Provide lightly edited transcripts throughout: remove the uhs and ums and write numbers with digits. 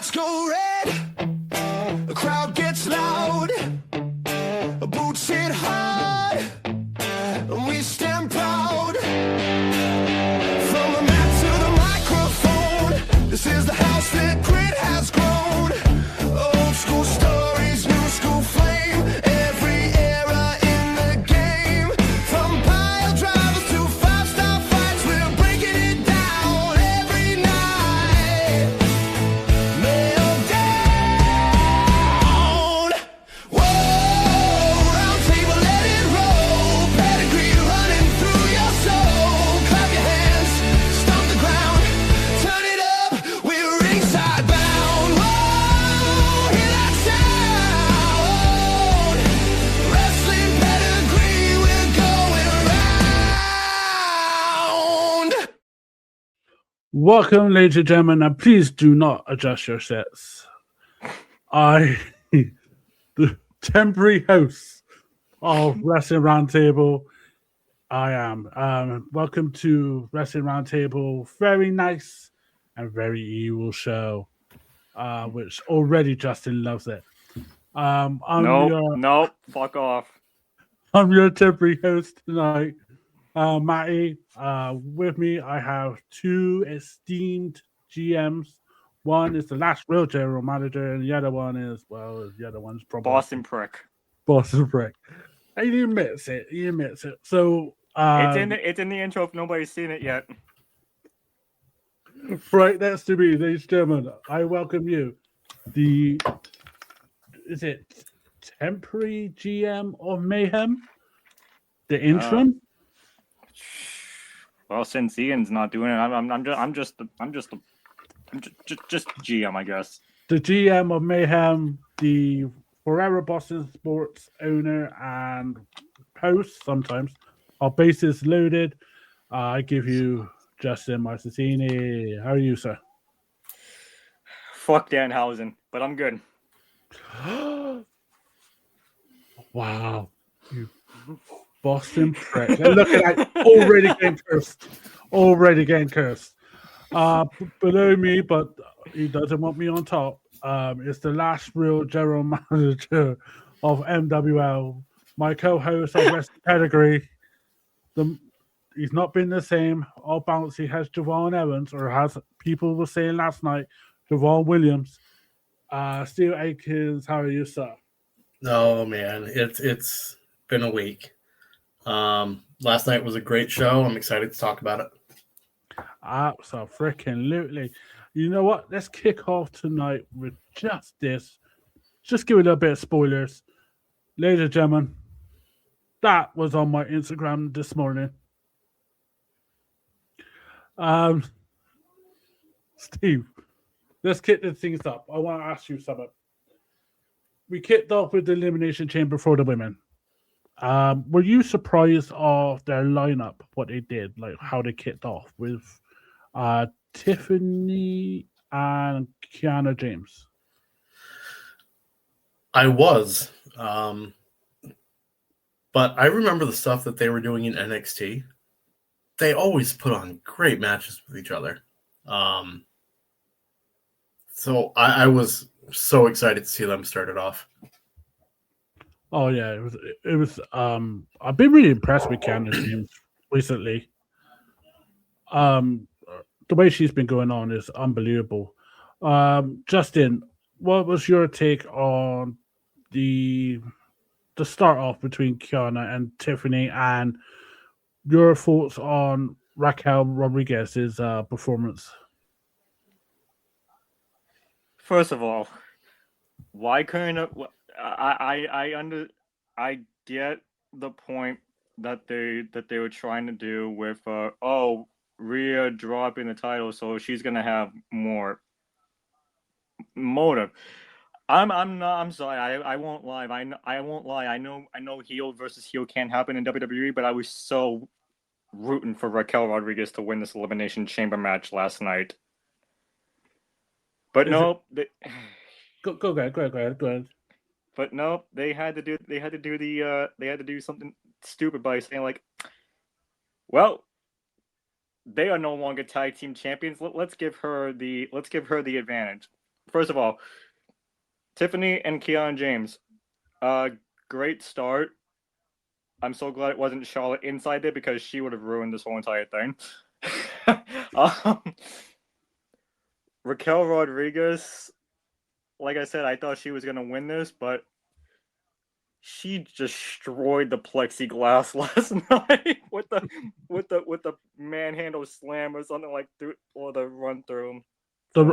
lights go red, the crowd gets loud, boots hit hard, and we stand proud. From the mat to the microphone, this is the house that grit has grown. Old school stories, new school flame, every era in the game. From pile drivers to five-star fights, we're breaking it down every night. Nail down. Whoa, round table, let it roll. Pedigree running through your soul. Clap your hands, stomp the ground, turn it up, we're ringside bound. Whoa, hear that sound. Wrestling pedigree, we're going round. Welcome, ladies and gentlemen, and please do not adjust your sets. The temporary host of Wrestling Roundtable, I am. Welcome to Wrestling Roundtable, very nice and very evil show, which already Justin loves it. Nope, fuck off. I'm your temporary host tonight, Matty. With me, I have two esteemed GMs. One is the last real general manager, and the other one is, the other one's probably Boston prick. Boston Prick. And he admits it. So, It's in the intro if nobody's seen it yet. right next to me, ladies and gentlemen, I welcome you. Is it temporary GM of Mayhem? The interim? Well, since Ian's not doing it, I'm just GM, I guess. The GM of Mayhem, the forever Boston Sports owner and host sometimes. Our base is loaded. I give you Justin Marcesini. How are you, sir? Fuck Danhausen, but I'm good. Wow. You Boston prick. Look at that. Already getting cursed. Below me, but he doesn't want me on top. It's the last real general manager of MWL. My co-host of Wrestling Pedigree. He's not been the same. All bouncy has Javon Evans, or has people were saying last night, Javon Williams. Steve Aikens, how are you, sir? Oh man, it's been a week. Last night was a great show. I'm excited to talk about it. Absolutely. You know what? Let's kick off tonight with just this. Just give a little bit of spoilers. Ladies and gentlemen, that was on my Instagram this morning. Steve, let's kick the things up. I want to ask you something. We kicked off with the Elimination Chamber for the women. Were you surprised of their lineup, what they did, like how they kicked off with Tiffany and Kiana James? I was, but I remember the stuff that they were doing in NXT. They always put on great matches with each other. So I was so excited to see them started off. Oh yeah, it was. I've been really impressed with Kiana James recently. The way she's been going on is unbelievable. Justin, what was your take on the start off between Kiana and Tiffany, and your thoughts on Raquel Rodriguez's performance? First of all, why couldn't I get the point that they were trying to do with Rhea dropping the title, so she's gonna have more motive. I'm sorry. I won't lie. I won't lie. I know heel versus heel can't happen in WWE, but I was so rooting for Raquel Rodriguez to win this Elimination Chamber match last night. But no, Go ahead. But no, they had to do something stupid by saying like, well, they are no longer tag team champions. Let's give her the advantage. first of all, Tiffany and Keon James, great start. I'm so glad it wasn't Charlotte inside there because she would have ruined this whole entire thing. Raquel Rodriguez, like I said, I thought she was gonna win this, but she destroyed the plexiglass last night with the manhandle slam or something like through or the run through. The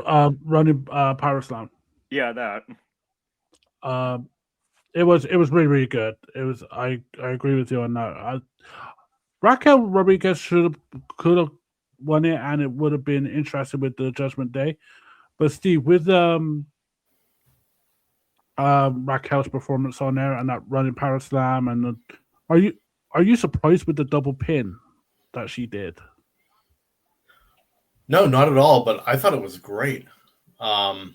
running power slam. Yeah, that. It was really, really good. It was. I agree with you on that. Raquel Rodriguez could have won it, and it would have been interesting with the Judgment Day. But Steve, with Raquel's performance on there and that running power slam, and are you surprised with the double pin that she did? No, not at all. But I thought it was great. No,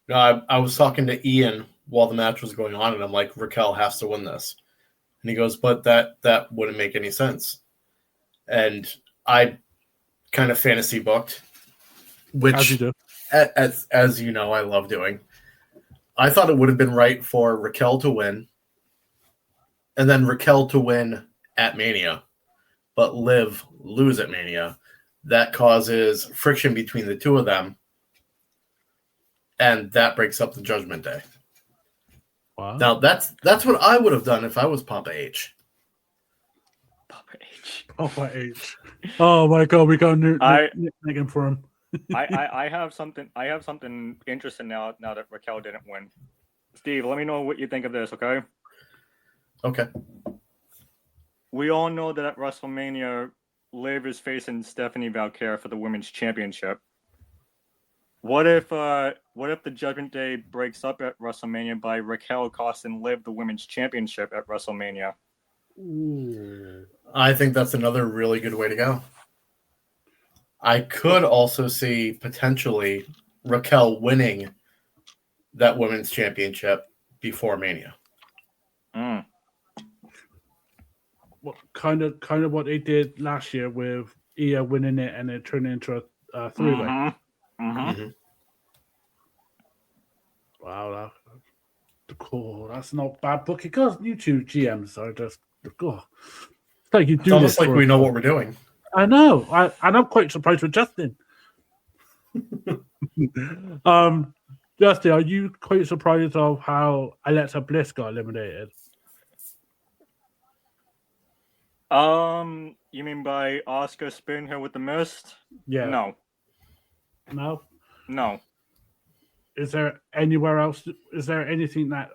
I was talking to Ian while the match was going on, and I'm like, Raquel has to win this. And he goes, but that wouldn't make any sense. And I kind of fantasy booked, which, As you do. as you know, I love doing. I thought it would have been right for Raquel to win, and then Raquel to win at Mania, but Liv lose at Mania. That causes friction between the two of them, and that breaks up the Judgment Day. Wow. Now, that's what I would have done if I was Papa H. Papa H. Papa H. Oh my God, we got nickname for him. I have something interesting now that Raquel didn't win. Steve, let me know what you think of this, okay? Okay. We all know that at WrestleMania, Liv is facing Stephanie Valkyrie for the Women's Championship. What if the Judgment Day breaks up at WrestleMania by Raquel costing Liv the Women's Championship at WrestleMania? Ooh. I think that's another really good way to go. I could also see potentially Raquel winning that Women's Championship before Mania. Mm. What kind of what they did last year with Io winning it and it turned into a three-way. Mm-hmm. Mm-hmm. Mm-hmm. Wow, that's cool. That's not bad booking because YouTube GMs are just it's like you do. It's almost this like we know what we're doing. I know. And I'm quite surprised with Justin. Justin, are you quite surprised of how Alexa Bliss got eliminated? You mean by Asuka spearing her with the mist? Yeah. No. No. Is there anywhere else? Is there anything that?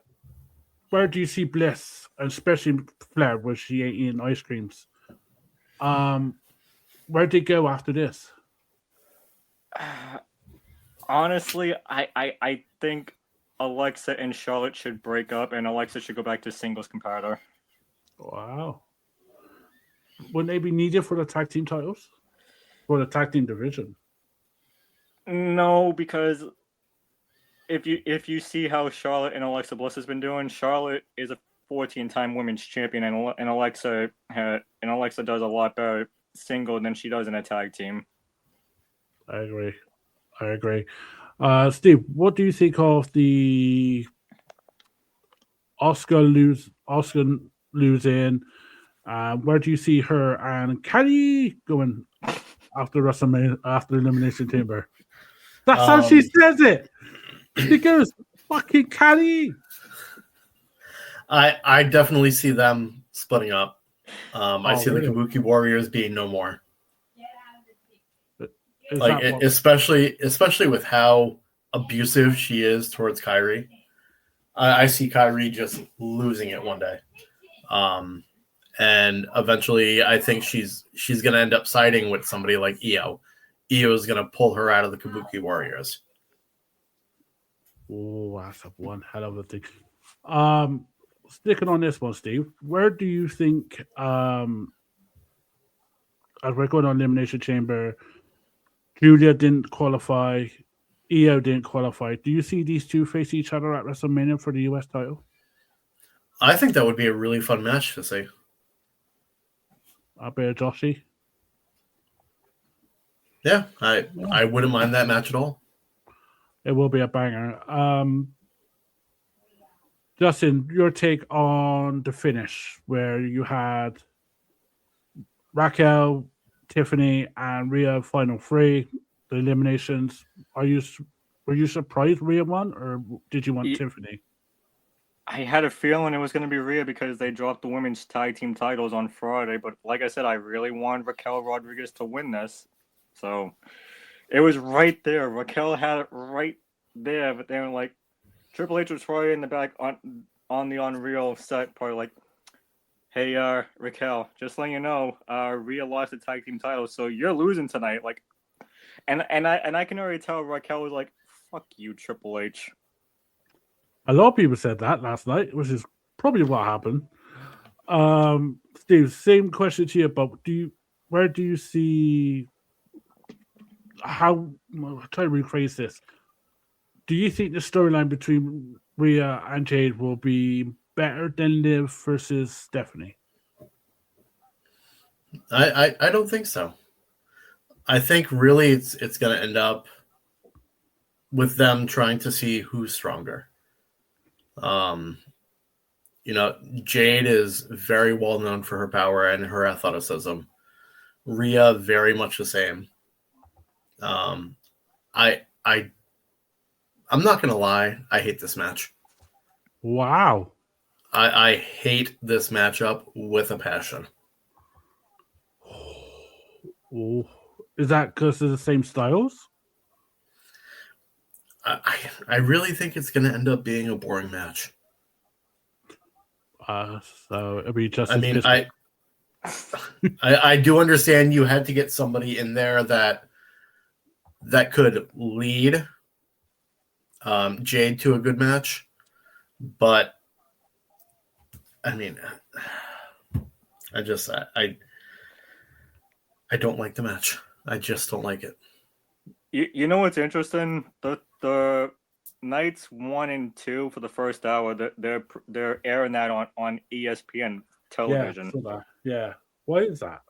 Where do you see Bliss, especially Flair, where she ate eating ice creams? Where'd they go after this? Honestly, I think Alexa and Charlotte should break up, and Alexa should go back to singles competitor. Wow. Wouldn't they be needed for the tag team titles? For the tag team division? No, because if you see how Charlotte and Alexa Bliss has been doing, Charlotte is a 14-time women's champion, and Alexa does a lot better single than she does in a tag team. I agree. Steve, what do you think of the Oscar losing? Where do you see her and Kelly going after WrestleMania, after Elimination Chamber? That's how she says it. She goes, fucking Kelly. I definitely see them splitting up. I see really? the Kabuki Warriors being no more. Is Like that what- especially with how abusive she is towards Kyrie. I see Kyrie just losing it one day. And eventually I think she's gonna end up siding with somebody like Io. Io is gonna pull her out of the Kabuki Warriors. Oh, that's one hell of a thing. Sticking on this one, Steve, where do you think, as we're going on Elimination Chamber, Julia didn't qualify, Io didn't qualify. Do you see these two face each other at WrestleMania for the US title? I think that would be a really fun match to see. I bet Joshi. Yeah, I wouldn't mind that match at all. It will be a banger. Justin, your take on the finish where you had Raquel, Tiffany, and Rhea final three, the eliminations. Were you surprised Rhea won, or did you want Ye- Tiffany? I had a feeling it was going to be Rhea because they dropped the women's tag team titles on Friday. But like I said, I really wanted Raquel Rodriguez to win this. So it was right there. Raquel had it right there. But then, like, Triple H was probably in the back on the Unreal set, probably like, hey, Raquel, just letting you know, Rhea lost the tag team title, so you're losing tonight. Like, and I can already tell Raquel was like, fuck you, Triple H. A lot of people said that last night, which is probably what happened. Steve, same question to you, but where do you see how? I'll try to rephrase this. Do you think the storyline between Rhea and Jade will be better than Liv versus Stephanie? I don't think so. I think really it's going to end up with them trying to see who's stronger. Jade is very well known for her power and her athleticism. Rhea, very much the same. I'm not gonna lie, I hate this match. Wow. I hate this matchup with a passion. Oh, is that because of the same styles? I really think it's gonna end up being a boring match. So it'll be just. I mean, I do understand you had to get somebody in there that could lead Jade to a good match, but I mean, I don't like the match. I just don't like it. You know what's interesting? The nights 1 and 2 for the first hour, they're airing that on ESPN television. Yeah. Why is that?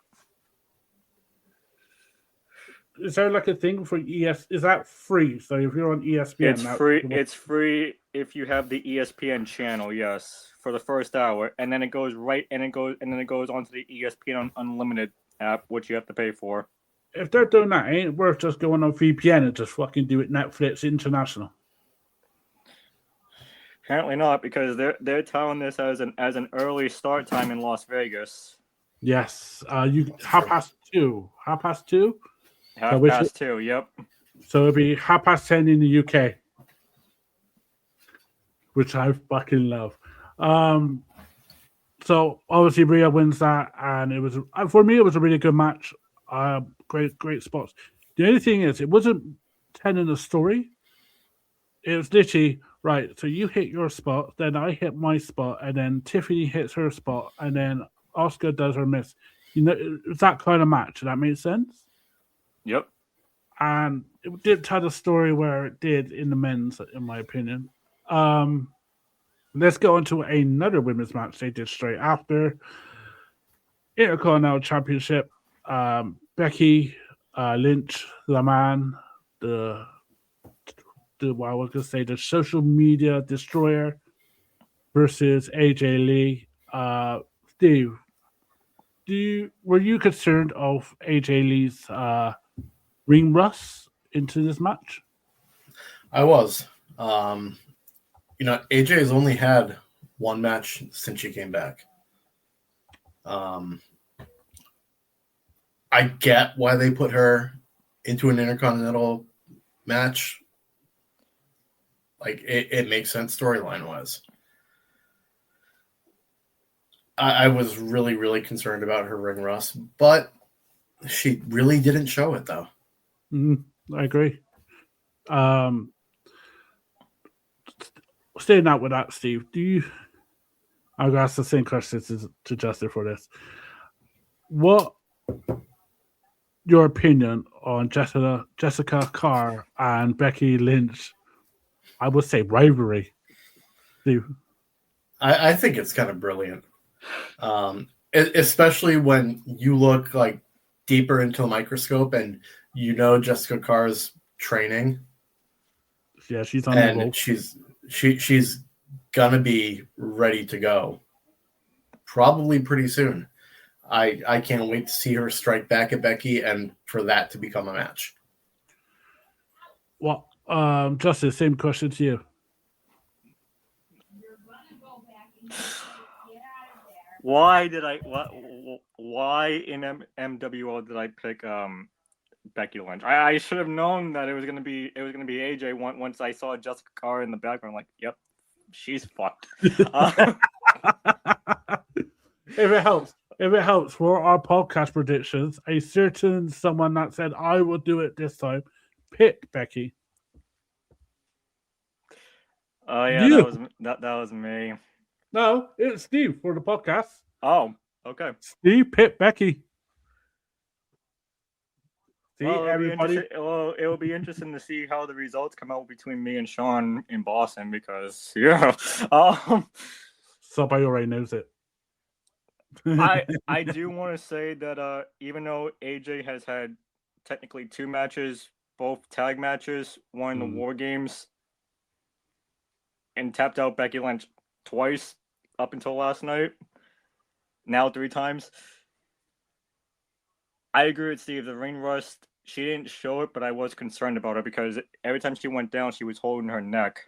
Is there like a thing for ES? Is that free? So if you're on ESPN, It's free. It's free if you have the ESPN channel. Yes, for the first hour, and then it goes onto the ESPN Unlimited app, which you have to pay for. If they're doing that, ain't it worth just going on VPN and just fucking do it Netflix International? Apparently not, because they're telling this as an early start time in Las Vegas. Yes, you 2:30. 2:30. 2:30. Yep. So it'll be 10:30 in the UK, which I fucking love. So obviously Rhea wins that, and it was for me it was a really good match. Great spots. The only thing is, it wasn't telling a story. It was literally right. So you hit your spot, then I hit my spot, and then Tiffany hits her spot, and then Oscar does her miss. You know, it's that kind of match. That makes sense. Yep. And it did tell the story where it did in the men's, in my opinion. Let's go on to another women's match they did straight after. Intercontinental Championship. Becky Lynch, the man, the what I was gonna say, the social media destroyer versus AJ Lee. Steve, were you concerned of AJ Lee's ring rust into this match? I was. AJ has only had one match since she came back. I get why they put her into an Intercontinental match. Like, it makes sense storyline-wise. I was really, really concerned about her ring rust, but she really didn't show it, though. I agree. Staying out with that, Steve, I'll ask the same question to Justin for this. What your opinion on Jessica Carr and Becky Lynch? I would say rivalry. Steve? I think it's kind of brilliant. Especially when you look like deeper into the microscope and Jessica Carr's training. Yeah, she's on the roll. And she's gonna be ready to go probably pretty soon. I can't wait to see her strike back at Becky and for that to become a match. Well, Justin, same question to you. Why in MWO did I pick Becky Lynch? I should have known that it was gonna be AJ once I saw Jessica Carr in the background. Like, yep, she's fucked. If it helps for our podcast predictions, a certain someone that said I will do it this time picked Becky. Oh yeah, that was me. No, it's Steve for the podcast. Oh, okay. Steve picked Becky. See, Well, everybody. It will be interesting to see how the results come out between me and Sean in Boston because Somebody already knows it. I do want to say that even though AJ has had technically 2 matches, both tag matches, one in the War Games, and tapped out Becky Lynch twice up until last night, now 3 times. I agree with Steve. The ring rust, she didn't show it, but I was concerned about it because every time she went down, she was holding her neck.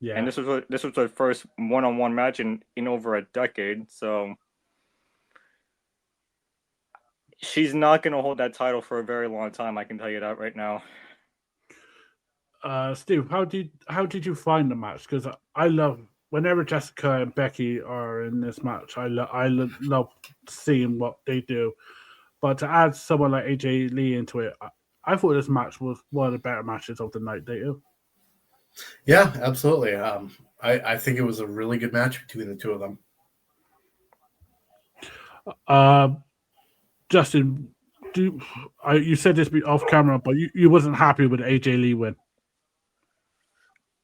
Yeah, and this was her first one-on-one match in over a decade, so she's not going to hold that title for a very long time. I can tell you that right now. Steve, how did you find the match? Because I love whenever Jessica and Becky are in this match. I love seeing what they do. But to add someone like AJ Lee into it, I thought this match was one of the better matches of the night. Did you? Yeah, absolutely. I think it was a really good match between the two of them. Justin, you said this off camera, but you wasn't happy with AJ Lee win.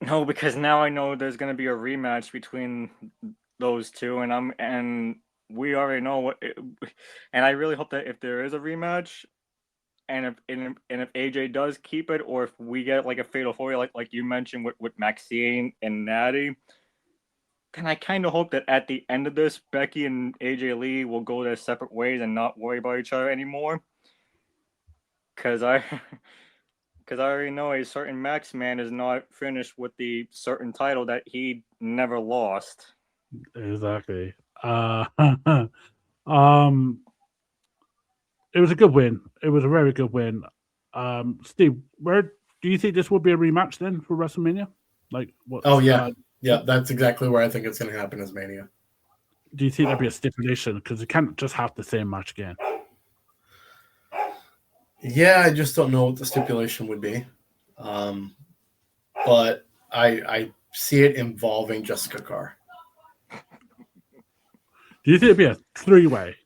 No, because now I know there's going to be a rematch between those two, and we already know what. And I really hope that if there is a rematch, and if AJ does keep it, or if we get like a fatal 4-way, like you mentioned with Maxine and Natty, then I kind of hope that at the end of this, Becky and AJ Lee will go their separate ways and not worry about each other anymore. Because I already know a certain Max man is not finished with the certain title that he never lost. Exactly. It was a good win. It was a very good win. Steve, where do you think this will be a rematch then for WrestleMania? Like what? Oh yeah, yeah. That's exactly where I think it's going to happen as Mania. Do you think there'll be a stipulation? Because you can't just have the same match again. Yeah, I just don't know what the stipulation would be. But I see it involving Jessica Carr. Do you think it'd be a 3-way?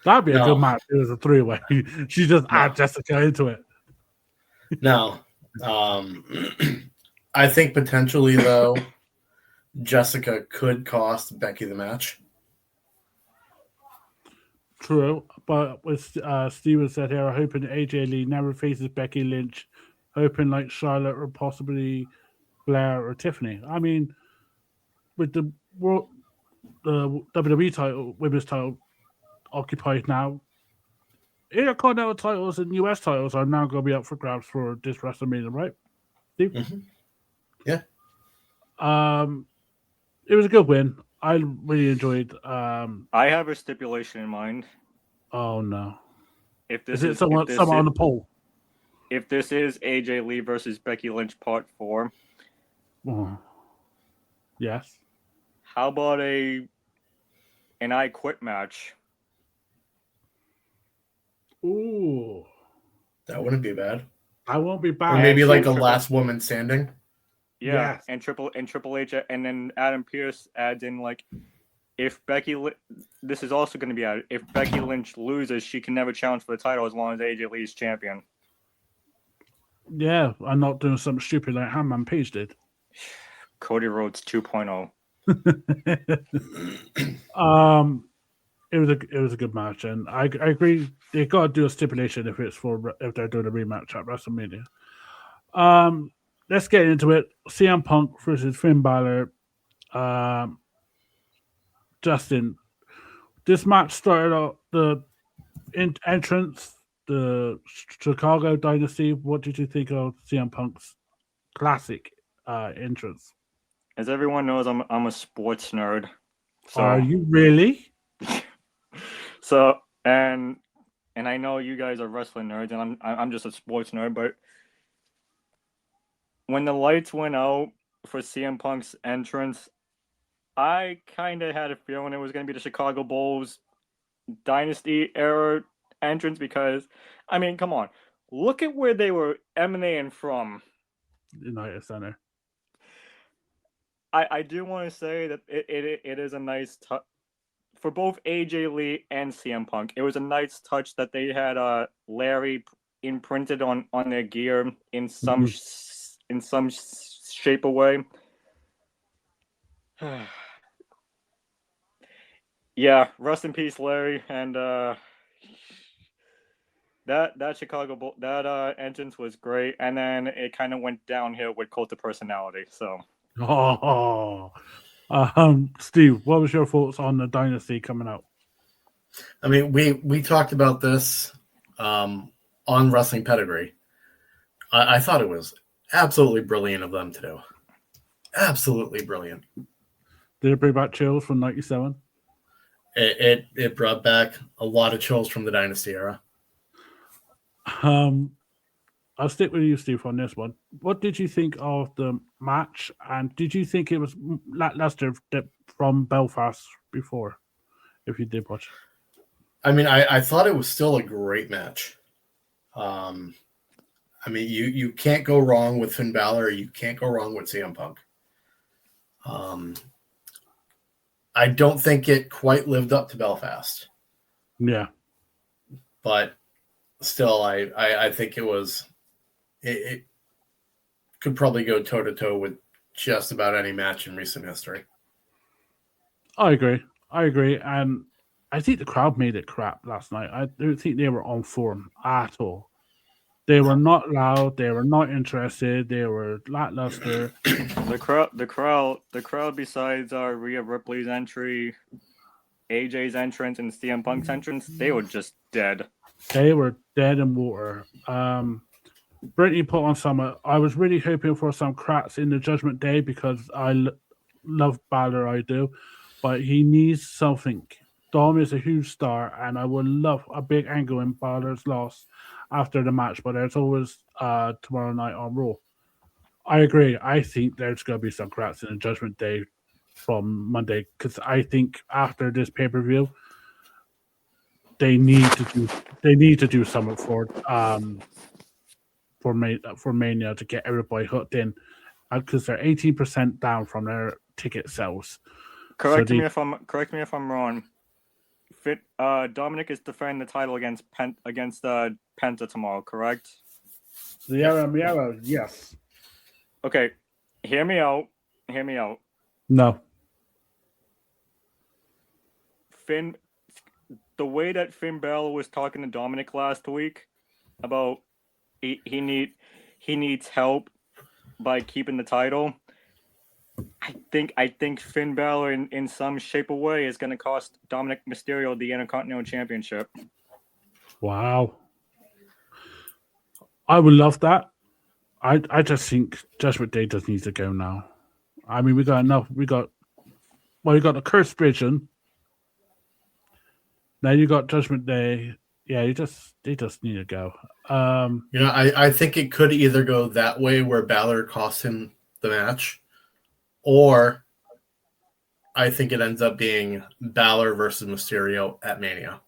That'd be a good match. It was a 3-way. She just add Jessica into it. No. I think potentially, though, Jessica could cost Becky the match. True. But with Steven said here, I'm hoping AJ Lee never faces Becky Lynch, hoping like Charlotte or possibly Blair or Tiffany. I mean, with the WWE title, women's title occupied now, Intercontinental titles and US titles are now going to be up for grabs for this WrestleMania, right? Steve? Mm-hmm. Yeah. It was a good win. I really enjoyed. I have a stipulation in mind. Oh no! If this is it someone on the poll? If this is AJ Lee versus Becky Lynch Part 4, yes. How about an I Quit match? Ooh, that wouldn't be bad. I won't be bad. Or maybe like a last woman standing. Yeah, yes. and Triple H, and then Adam Pearce adds in like, if this is also going to be added. If Becky Lynch loses, she can never challenge for the title as long as AJ Lee is champion. Yeah, I'm not doing something stupid like Hangman Page did. Cody Rhodes 2.0. It was a good match, and I agree they got to do a stipulation if they're doing a rematch at WrestleMania. let's get into it. CM Punk versus Finn Balor. Justin, this match started out the entrance, the Chicago Dynasty. What did you think of CM Punk's classic entrance? As everyone knows, I'm a sports nerd. So, Are you really? So and I know you guys are wrestling nerds, and I'm just a sports nerd. But when the lights went out for CM Punk's entrance, I kind of had a feeling it was going to be the Chicago Bulls Dynasty era entrance because, I mean, come on, look at where they were emanating from. United Center. I do want to say that it is a nice touch for both AJ Lee and CM Punk. It was a nice touch that they had Larry imprinted on their gear in some shape or way. Yeah, rest in peace, Larry. And that Chicago Bull, that entrance was great, and then it kind of went downhill with Cult of Personality. So, Steve, what was your thoughts on the Dynasty coming out? I mean, we talked about this on Wrestling Pedigree. I thought it was absolutely brilliant of them to do. Absolutely brilliant. Did it bring back chills from '97? It brought back a lot of chills from the Dynasty era. I'll stick with you, Steve, on this one. What did you think of the match, and did you think it was lackluster from Belfast before, if you did watch? I mean, I thought it was still a great match. I mean, you can't go wrong with Finn Balor. You can't go wrong with CM Punk. I don't think it quite lived up to Belfast. Yeah. But still, I think it could probably go toe-to-toe with just about any match in recent history. I agree. And I think the crowd made it crap last night. I don't think they were on form at all. They were not loud. They were not interested. They were lackluster. The crowd. Besides Rhea Ripley's entry, AJ's entrance, and CM Punk's entrance, they were just dead. They were dead in water. Brittany put on some. I was really hoping for some cracks in the Judgment Day because I love Balor, I do, but he needs something. Dom is a huge star, and I would love a big angle in Balor's loss after the match, but there's always tomorrow night on Raw. I agree. I think there's going to be some cracks in the Judgment Day from Monday because I think after this pay-per-view, they need to do something for Mania to get everybody hooked in because they're 18% down from their ticket sales. Correct me if I'm wrong. Dominic is defending the title against Penta tomorrow, correct? Miara, yes. Okay, hear me out. No. The way that Finn Balor was talking to Dominic last week about he needs help by keeping the title. I think Finn Balor in some shape or way is going to cost Dominic Mysterio the Intercontinental Championship. Wow. I would love that. I just think Judgment Day just needs to go now. I mean, we got enough. We got the Cursed Vision. Now you got Judgment Day. Yeah, they just need to go. I think it could either go that way where Balor costs him the match, or I think it ends up being Balor versus Mysterio at Mania.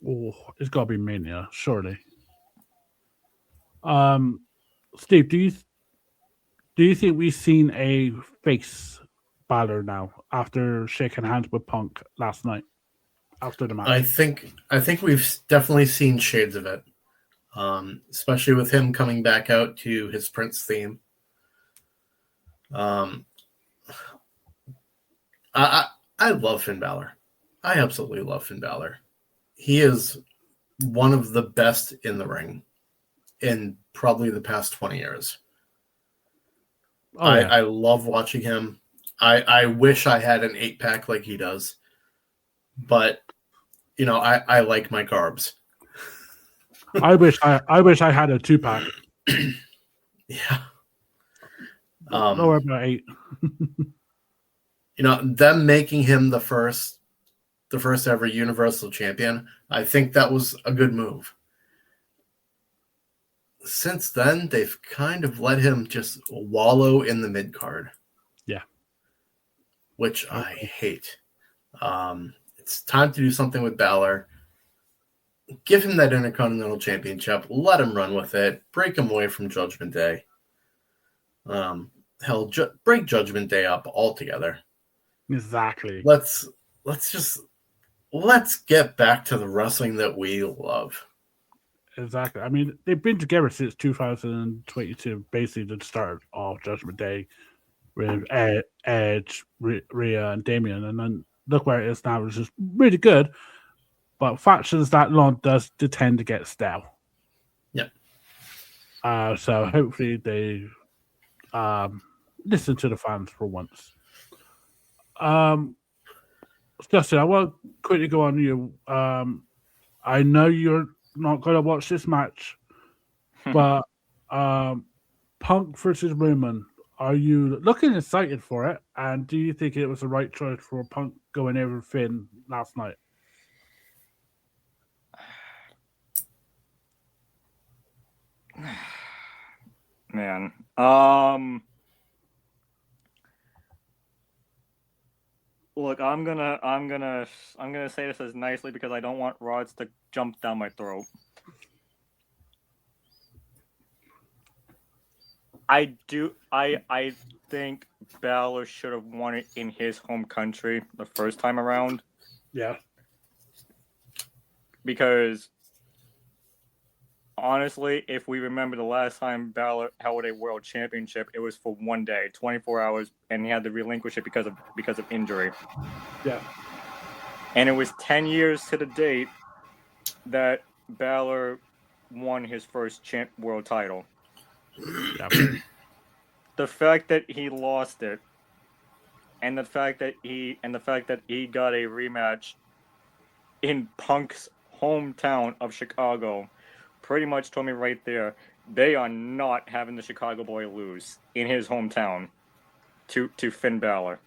Oh, it's got to be Mania, surely. Steve, do you think we've seen a face Balor now after shaking hands with Punk last night after the match? I think we've definitely seen shades of it, especially with him coming back out to his Prince theme. I love Finn Balor. I absolutely love Finn Balor. He is one of the best in the ring in probably the past 20 years. Oh, yeah. I love watching him. I wish I had an 8-pack like he does, but I like my carbs. I wish I had a 2-pack. Yeah. Don't worry about 8. Them making him the first ever Universal Champion, I think that was a good move. Since then, they've kind of let him just wallow in the mid card. Yeah. Which I hate. It's time to do something with Balor. Give him that Intercontinental Championship. Let him run with it. Break him away from Judgment Day. Break Judgment Day up altogether. Exactly. Let's get back to the wrestling that we love. Exactly. I mean, they've been together since 2022, basically the start of Judgment Day with Edge, Rhea, and Damian. And then look where it is now, which is really good. But factions that long does tend to get stale. Yep. So hopefully they listen to the fans for once. Justin, I want to quickly go on you. I know you're not going to watch this match, but Punk versus Roman, are you looking excited for it? And do you think it was the right choice for Punk going over Finn last night? Man. Look, I'm gonna say this as nicely because I don't want rods to jump down my throat. I think Balor should have won it in his home country the first time around. Yeah. Because honestly, if we remember the last time Balor held a world championship, it was for one day, 24 hours, and he had to relinquish it because of injury. Yeah. And it was 10 years to the date that Balor won his first world title. Yeah. The fact that he lost it, and the fact that he got a rematch in Punk's hometown of Chicago, pretty much told me right there, they are not having the Chicago boy lose in his hometown to Finn Balor.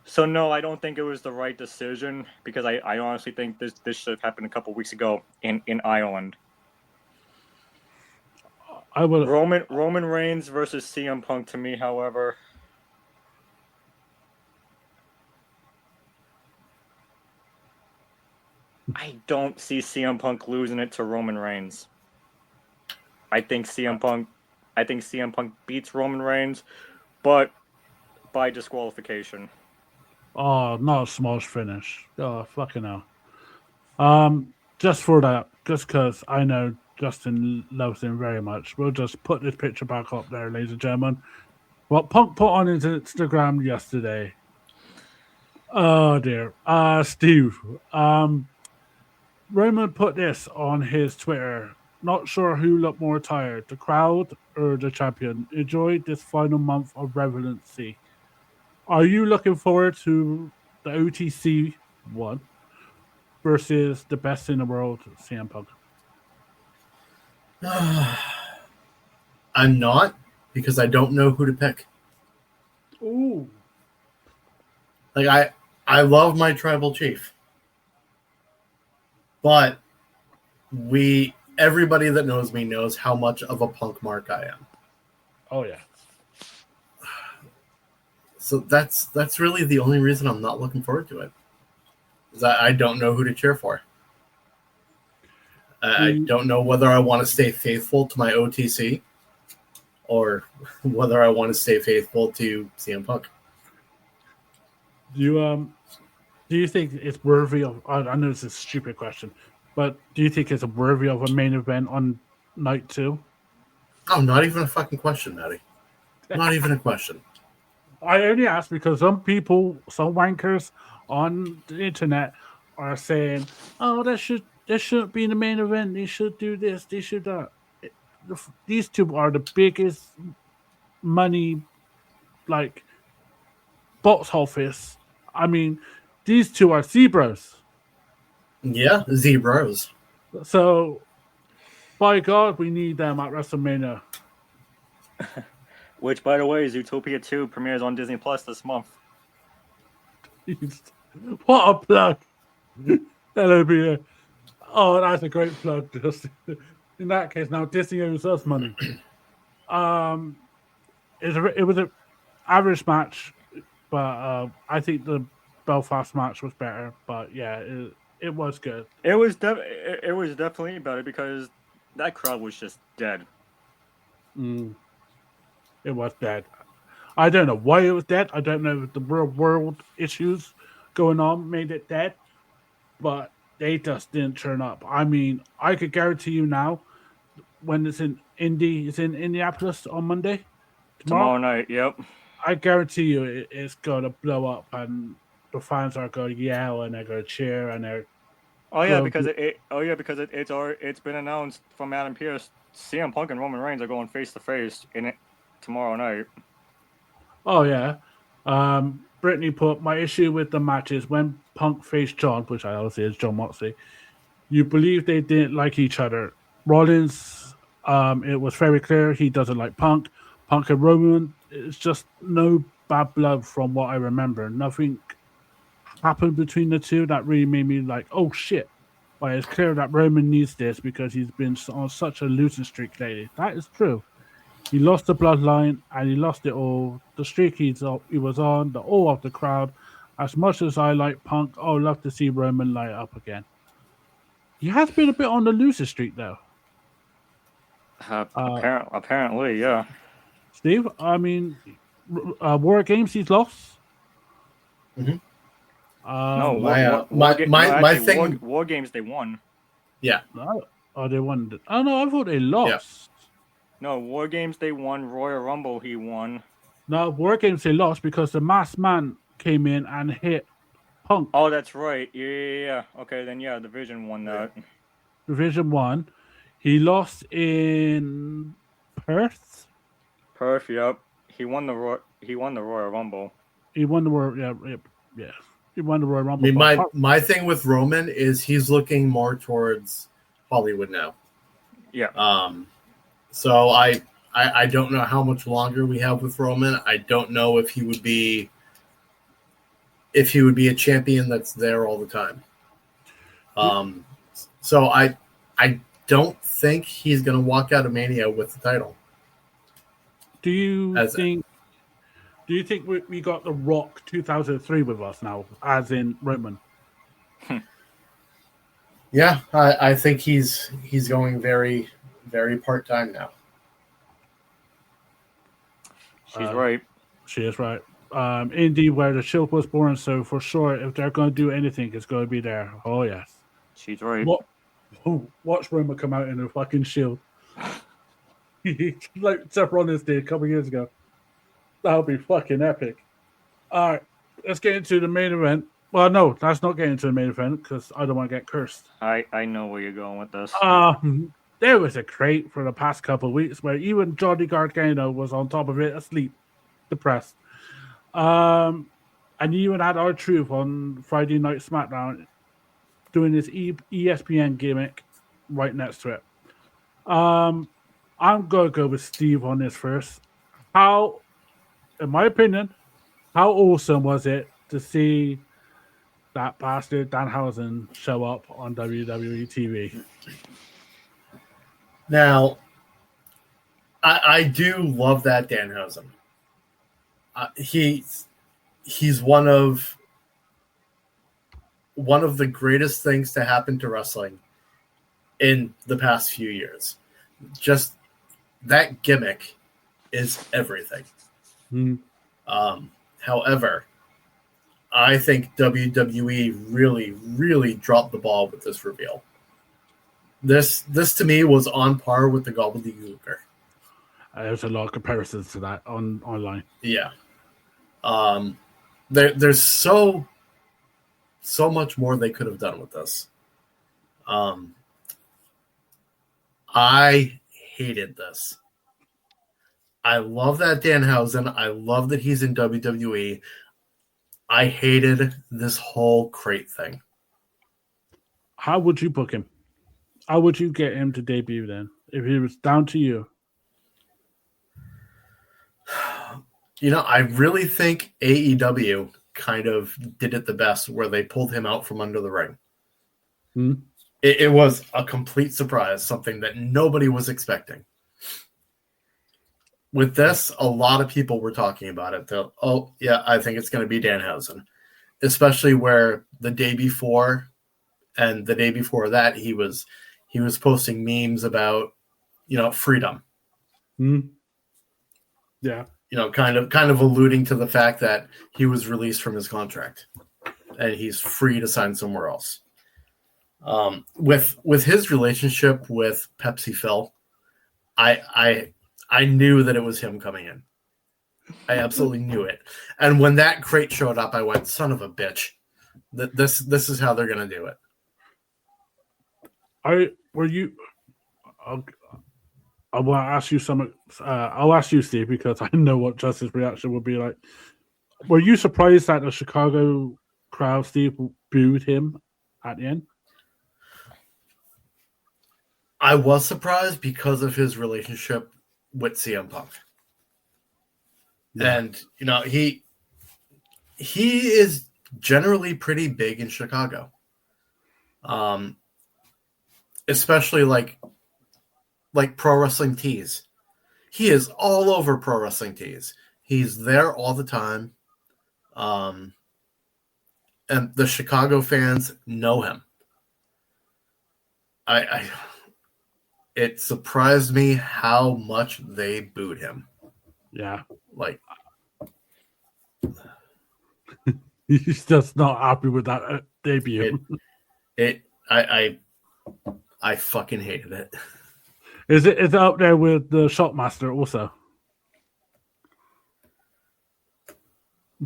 So no, I don't think it was the right decision because I honestly think this should have happened a couple weeks ago in Ireland. I would Roman Reigns versus CM Punk to me, however, I don't see CM Punk losing it to Roman Reigns. I think CM Punk beats Roman Reigns, but by disqualification. Oh, not a smash finish. Oh, fucking hell. Just for that, just because I know Justin loves him very much, we'll just put this picture back up there, ladies and gentlemen. What Punk put on his Instagram yesterday. Oh dear. Steve. Roman put this on his Twitter. Not sure who looked more tired, the crowd or the champion. Enjoy this final month of relevancy. Are you looking forward to the OTC one versus the best in the world, CM Punk? I'm not, because I don't know who to pick. Ooh. Like I love my tribal chief. But everybody that knows me knows how much of a Punk mark I am. Oh yeah. So that's really the only reason I'm not looking forward to it. Is I don't know who to cheer for. I don't know whether I want to stay faithful to my OTC or whether I want to stay faithful to CM Punk. Do you think it's worthy of? I know it's a stupid question, but do you think it's worthy of a main event on night 2? Oh, not even a fucking question, Matty. Not even a question. I only ask because some people, some wankers on the internet are saying, "Oh, that shouldn't be the main event. They should do this. They should that." These two are the biggest money, like box office. I mean, these two are zebras. Yeah, zebras. So, by God, we need them at WrestleMania. Which, by the way, Zootopia 2 premieres on Disney Plus this month. What a plug! LOB. Oh, that's a great plug. Just in that case, now Disney owes us money. It was an average match, but I think the Belfast match was better. But yeah, it was good. It was definitely better because that crowd was just dead. It was dead. I don't know why it was dead. I don't know if the real world issues going on made it dead, but they just didn't turn up. I mean, I could guarantee you now, when it's in Indianapolis on Monday, Tomorrow night, yep. I guarantee you it's going to blow up and the fans are going to yell and they're going to cheer and they're. Oh yeah, because it's been announced from Adam Pearce. CM Punk and Roman Reigns are going face to face in it tomorrow night. Oh yeah, Brittany put my issue with the match is when Punk faced John, which I always say is John Moxley. You believe they didn't like each other. Rollins, it was very clear he doesn't like Punk. Punk and Roman, it's just no bad blood from what I remember. Nothing happened between the two that really made me like, oh shit. But it's clear that Roman needs this because he's been on such a losing streak lately. That is true. He lost the bloodline and he lost it all. The streak he was on, the all of the crowd. As much as I like Punk, I would love to see Roman light up again. He has been a bit on the loser streak though. Apparently, yeah. Steve, I mean, War Games he's lost. Mm-hmm. No, my thing. War Games they won. Yeah. Oh, they won. Oh no, I thought they lost. Yeah. No, War Games they won. Royal Rumble he won. No, War Games they lost because the Masked Man came in and hit Punk. Oh, that's right. Yeah. Okay, then yeah, Division won that. Division 1. He lost in Perth. Perth, yep. He won the Royal Rumble. He won the Royal. Yeah. He won the Royal Rumble. I mean, my thing with Roman is he's looking more towards Hollywood now. Yeah. So I don't know how much longer we have with Roman. I don't know if he would be a champion that's there all the time. So I don't think he's going to walk out of Mania with the title. Do you think we got The Rock 2003 with us now, as in Roman? Yeah, I think he's going very, very part-time now. She's right. She is right. Indy, where the Shield was born, so for sure, if they're going to do anything, it's going to be there. Oh, yes. She's right. Watch Roman come out in a fucking Shield. Like Seth Rollins did a couple years ago. That would be fucking epic. All right, let's get into the main event. Well, no, let's not get into the main event because I don't want to get cursed. I know where you're going with this. There was a crate for the past couple of weeks where even Johnny Gargano was on top of it, asleep, depressed. And you even had R-Truth on Friday Night SmackDown doing this ESPN gimmick right next to it. I'm going to go with Steve on this first. How, in my opinion, how awesome was it to see that bastard Danhausen show up on WWE TV? Now, I do love that Danhausen. He's one of the greatest things to happen to wrestling in the past few years. Just that gimmick is everything. However, I think WWE really, really dropped the ball with this reveal. This to me was on par with the gobbledygooker. There's a lot of comparisons to that online. Yeah. There's so much more they could have done with this. I hated this. I love that Danhausen. I love that he's in WWE. I hated this whole crate thing. How would you book him? How would you get him to debut then? If it was down to you. I really think AEW kind of did it the best where they pulled him out from under the ring. Hmm? It was a complete surprise, something that nobody was expecting. With this, a lot of people were talking about it. Oh, yeah, I think it's going to be Danhausen. Especially where the day before and the day before that, he was posting memes about, freedom. Hmm? Yeah. Kind of alluding to the fact that he was released from his contract and he's free to sign somewhere else. With his relationship with Pepsi Phil, I knew that it was him coming in. I absolutely knew it. And when that crate showed up, I went, son of a bitch. This is how they're gonna do it. I will ask you some. I'll ask you, Steve, because I know what Justin's reaction would be like. Were you surprised that the Chicago crowd, Steve, booed him at the end? I was surprised because of his relationship with CM Punk. Yeah. And he is generally pretty big in Chicago. Especially like Pro Wrestling Tees. He is all over Pro Wrestling Tees. He's there all the time. And the Chicago fans know him. It surprised me how much they booed him. Yeah. He's just not happy with that debut. I fucking hated it. Is it up there with the Shotmaster also?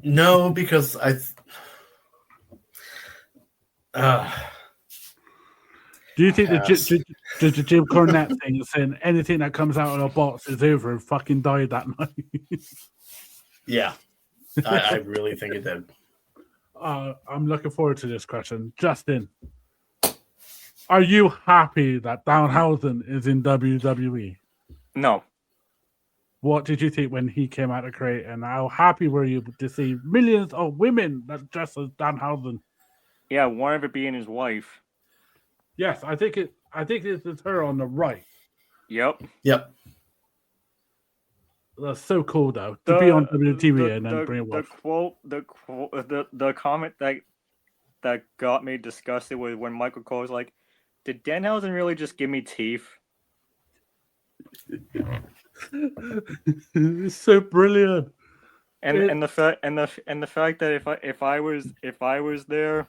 No, because do you think the Jim Cornette thing is saying anything that comes out of a box is over and fucking died that night? Yeah, I really think it did. I'm looking forward to this question. Justin, are you happy that Danhausen is in WWE? No. What did you think when he came out of crate, and how happy were you to see millions of women that dress as Danhausen? Yeah, one of it being his wife. Yes, I think it's her on the right. Yep. That's so cool though to be on WTV and then bring it up. The comment that got me disgusted was when Michael Cole was like, "Did Danhausen really just give me teeth?" It's so brilliant. And the fact that if I was there,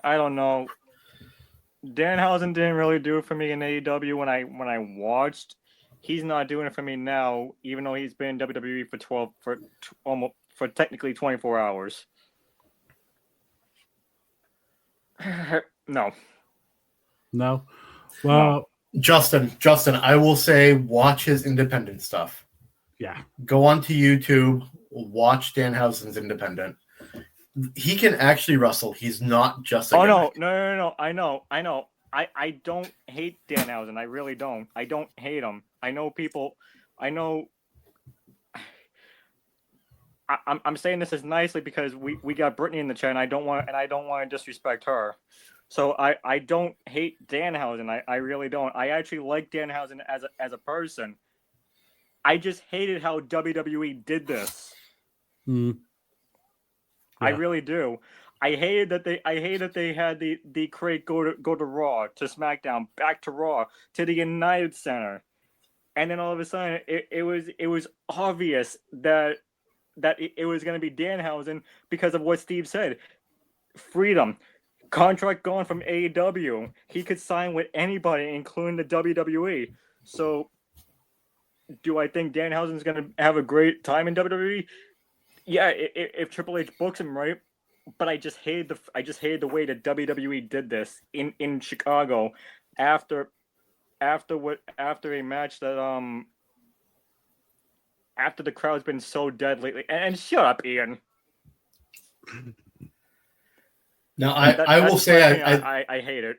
I don't know. Danhausen didn't really do it for me in AEW when I watched. He's not doing it for me now, even though he's been in WWE for technically 24 hours. No. Well, no. Justin, I will say watch his independent stuff. Yeah. Go onto YouTube, watch Danhausen's independent. He can actually wrestle. He's not just a gimmick. No. I know. I don't hate Danhausen. I really don't. I don't hate him. I'm saying this as nicely because we got Brittany in the chat and I don't want to disrespect her. So I don't hate Danhausen. I really don't. I actually like Danhausen as a person. I just hated how WWE did this. Yeah. I really do. I hated that they had the crate go to Raw, to SmackDown, back to Raw, to the United Center, and then all of a sudden it was obvious that it was going to be Danhausen because of what Steve said. Freedom, contract gone from AEW. He could sign with anybody, including the WWE. So, do I think Danhausen's going to have a great time in WWE? Yeah, if Triple H books him right. But I just hated the way that WWE did this in Chicago after a match that after the crowd's been so dead lately. And shut up, Ian. Now, I will say I hate it.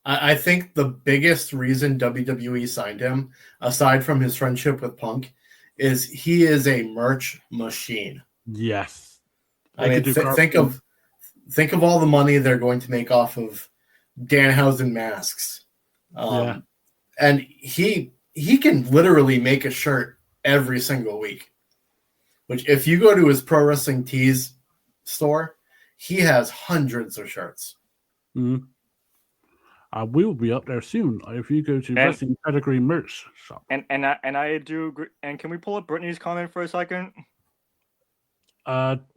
I think the biggest reason WWE signed him, aside from his friendship with Punk, is he is a merch machine. Yes. I mean, think of all the money they're going to make off of Danhausen masks. And he can literally make a shirt every single week. Which, if you go to his Pro Wrestling Tees store, he has hundreds of shirts. Mm-hmm. We will be up there soon if you go to Wrestling Pedigree merch shop. And I do agree. And can we pull up Brittany's comment for a second?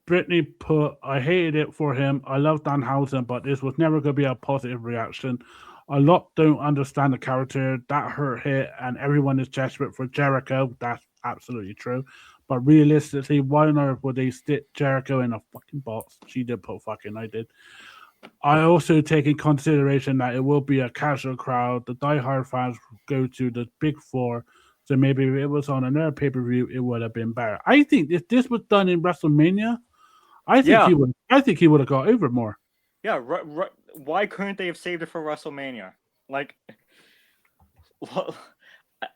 Brittany put, I hated it for him. I love Danhausen, but this was never going to be a positive reaction. A lot don't understand the character. That hit, and everyone is desperate for Jericho. That's absolutely true. But realistically, why on earth would they stick Jericho in a fucking box? She did put fucking, I did. I also take in consideration that it will be a casual crowd. The diehard fans go to the big four. So maybe if it was on another pay-per-view, it would have been better. I think if this was done in WrestleMania, I think he would have got over more. Yeah, why couldn't they have saved it for WrestleMania? Like,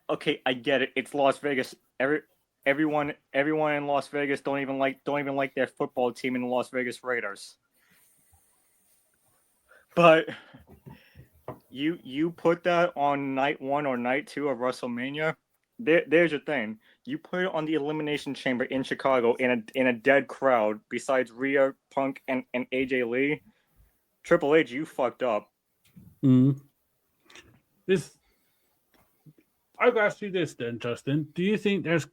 okay, I get it. It's Las Vegas. Everyone in Las Vegas don't even like their football team in the Las Vegas Raiders. But you put that on night 1 or night 2 of WrestleMania. There's your thing. You put it on the Elimination Chamber in Chicago in a dead crowd besides Rhea, Punk, and AJ Lee. Triple H, you fucked up. I gotta ask you this then, Justin. Do you think there's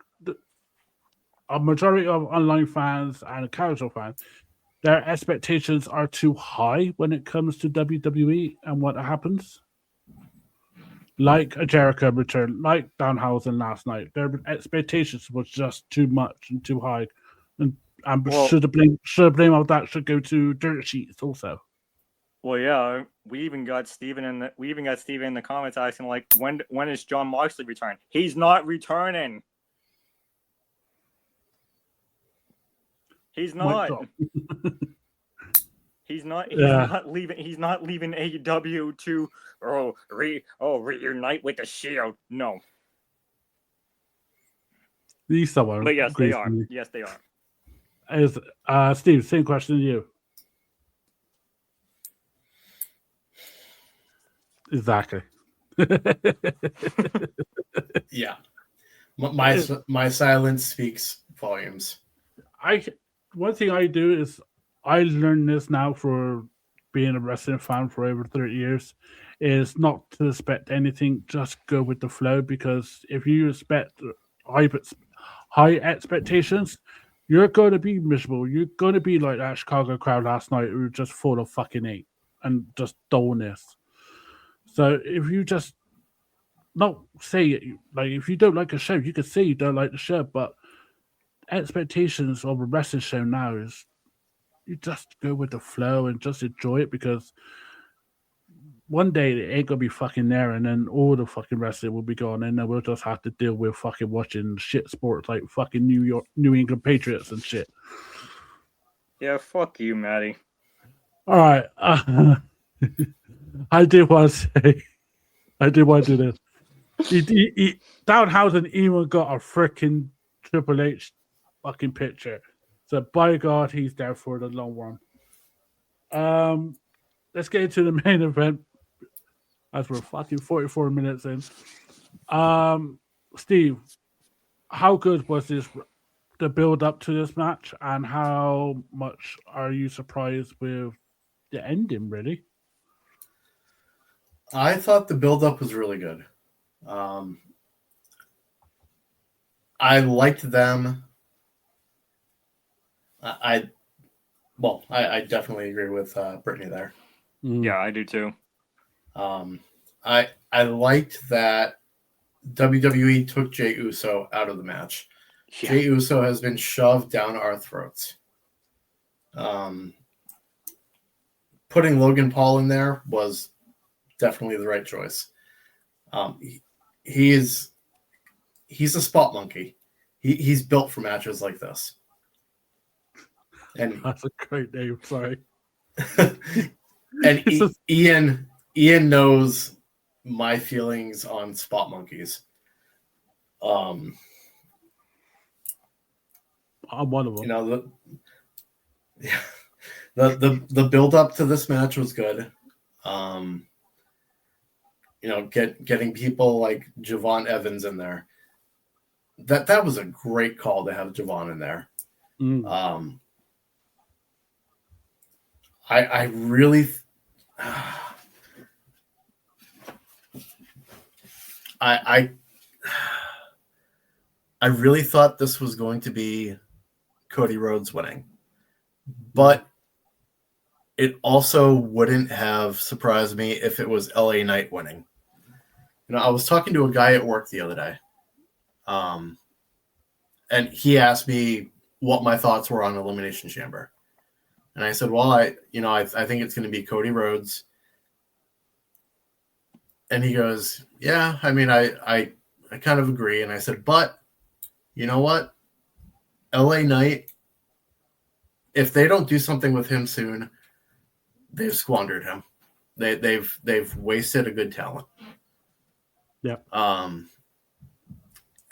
a majority of online fans and casual fans, their expectations are too high when it comes to WWE and what happens? Like a Jericho return, like Danhausen last night, their expectations was just too much and too high, and should the blame of that should go to dirt sheets also. Well, yeah, we even got Steven in the comments asking like, when is John Moxley return? He's not returning. He's not. He's not leaving. He's not leaving AEW to reunite with the Shield. No. These someone. But yes, they are. Yes, they are. Is Steve? Same question to you. Exactly. Yeah. My silence speaks volumes. One thing I do is I learned this now for being a wrestling fan for over 30 years is not to expect anything, just go with the flow, because if you expect high expectations, you're going to be miserable. You're going to be like that Chicago crowd last night who were just full of fucking hate and just dullness. So if you just not say it, like if you don't like a show, you can say you don't like the show, but expectations of a wrestling show now is you just go with the flow and just enjoy it, because one day it ain't gonna be fucking there, and then all the fucking wrestling will be gone, and then we'll just have to deal with fucking watching shit sports like fucking New England Patriots and shit. Yeah, fuck you, Matty. All right, I did want to do this. Danhausen even got a freaking Triple H fucking picture. So by God, he's there for the long run. Let's get into the main event as we're fucking 44 minutes in. Steve, how good was the build up to this match, and how much are you surprised with the ending, really? I thought the build up was really good. I liked them. I definitely agree with Brittany there. Yeah, I do too. I liked that WWE took Jey Uso out of the match. Yeah. Jey Uso has been shoved down our throats. Putting Logan Paul in there was definitely the right choice. He's a spot monkey. He's built for matches like this. And That's a great name. Sorry. and Ian knows my feelings on spot monkeys. I'm one of them. You know, the build up to this match was good. You know, getting people like Javon Evans in there. That was a great call to have Javon in there. I really I really thought this was going to be Cody Rhodes winning, but it also wouldn't have surprised me if it was LA Knight winning. You know, I was talking to a guy at work the other day, and he asked me what my thoughts were on Elimination Chamber. And I said, well, I think it's going to be Cody Rhodes. And he goes, yeah, I mean, I kind of agree. And I said, but you know what? LA Knight, if they don't do something with him soon, they've squandered him. They've wasted a good talent. Yeah.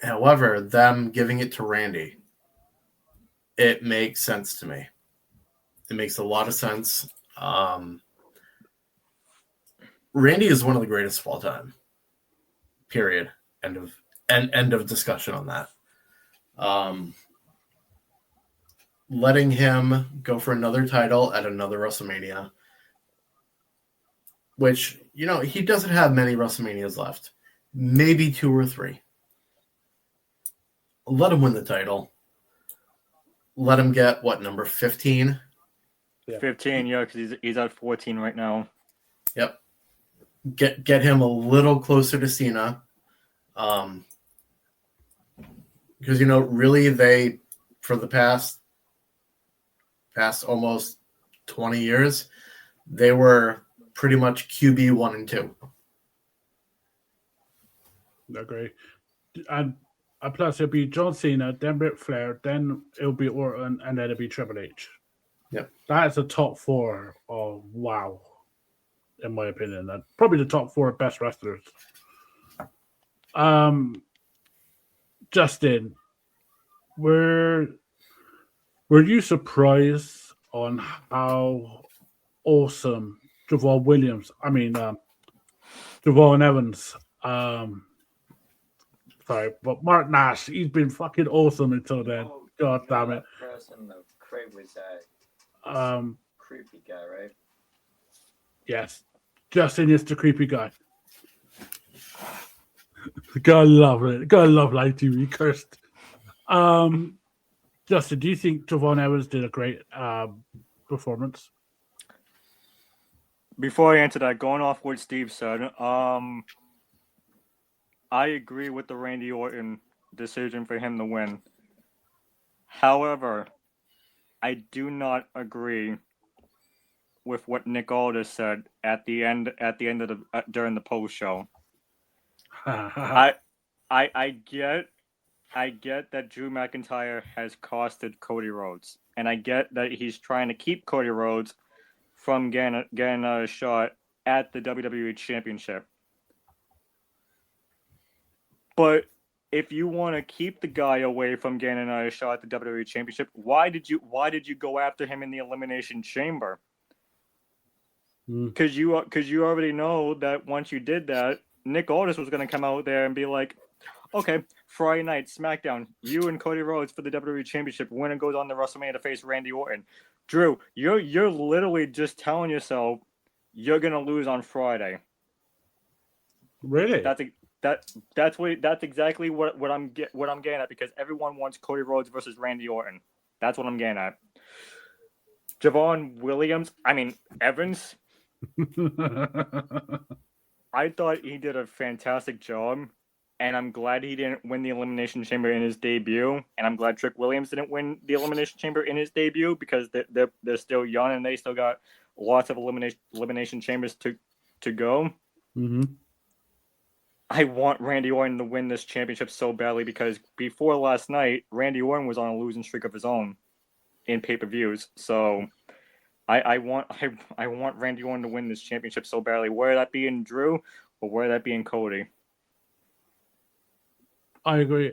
However, them giving it to Randy, it makes sense to me. It makes a lot of sense. Randy is one of the greatest of all time. Period. End of discussion on that. Letting him go for another title at another WrestleMania, which, you know, he doesn't have many WrestleManias left. Maybe 2 or 3. Let him win the title. Let him get, what, number 15? Yeah. 15, yeah, because he's at 14 right now. Yep. Get him a little closer to Cena. Because, you know, really they, for the past almost 20 years, they were pretty much QB 1 and 2. I agree. And plus it'll be John Cena, then Ric Flair, then it'll be Orton, and then it'll be Triple H. Yep. That's a top 4 of wow, in my opinion. That probably the top 4 best wrestlers. Justin, were you surprised on how awesome Javon Evans, sorry, but Mark Nash, he's been fucking awesome until then. God damn it. Person that Craig was creepy guy, right? Yes. Justin is the creepy guy. Gotta love it. Gotta love live TV. Cursed. Justin, do you think Javon Evans did a great performance? Before I answer that, going off what Steve said, I agree with the Randy Orton decision for him to win. However, I do not agree with what Nick Aldis said at the end of the during the post show. I get that Drew McIntyre has costed Cody Rhodes, and I get that he's trying to keep Cody Rhodes from getting a shot at the WWE Championship. But if you want to keep the guy away from getting another shot at the WWE Championship, why did you go after him in the Elimination Chamber? Because you already know that once you did that, Nick Aldis was going to come out there and be like, okay, Friday night, SmackDown, you and Cody Rhodes for the WWE Championship. Winner goes on to WrestleMania to face Randy Orton. Drew, you're literally just telling yourself you're going to lose on Friday. Really? That's exactly what I'm getting at, because everyone wants Cody Rhodes versus Randy Orton. That's what I'm getting at. Javon Evans. I thought he did a fantastic job, and I'm glad he didn't win the Elimination Chamber in his debut, and I'm glad Trick Williams didn't win the Elimination Chamber in his debut, because they're still young and they still got lots of elimination chambers to go. Mm-hmm. I want Randy Orton to win this championship so badly because before last night, Randy Orton was on a losing streak of his own in pay-per-views. So I want Randy Orton to win this championship so badly. Whether that be in Drew or whether that be in Cody. I agree.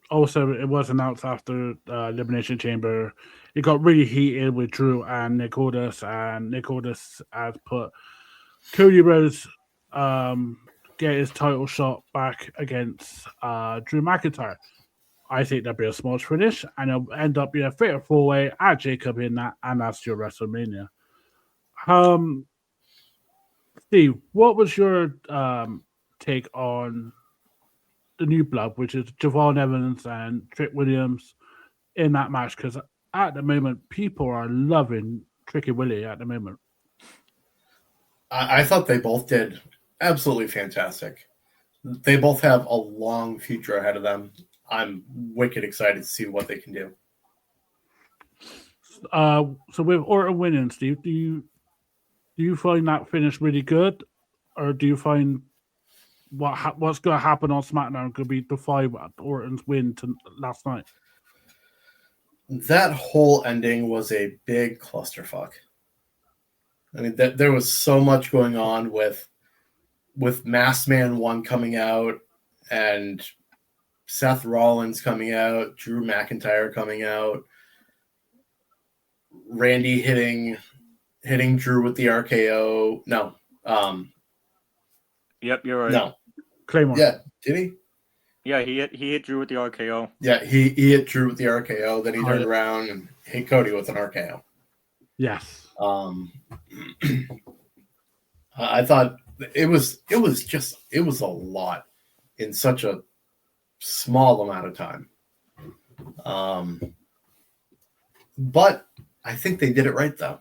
Also, it was announced after Elimination Chamber. It got really heated with Drew and Nick Aldis, and Nick Aldis has put Cody Rhodes get his title shot back against Drew McIntyre. I think there'll be a smash finish, and it'll end up being a fatal four-way at Jacob in that, and that's your WrestleMania. Steve, what was your take on the new blood, which is Javon Evans and Trick Williams in that match? Because at the moment, people are loving Tricky Willie at the moment. I thought they both did absolutely fantastic. They both have a long future ahead of them. I'm wicked excited to see what they can do. So with Orton winning, Steve, do you find that finish really good, or do you find what's going to happen on SmackDown could be defy Orton's win last night? That whole ending was a big clusterfuck. I mean, there was so much going on with Masked Man 1 coming out and Seth Rollins coming out, Drew McIntyre coming out, Randy hitting Drew with the RKO. No. Yep, you're right. No. Claymore. Yeah, did he? Yeah, he hit Drew with the RKO. Yeah, he hit Drew with the RKO. Then he turned around and hit Cody with an RKO. Yes. I thought it was a lot in such a small amount of time. But I think they did it right though.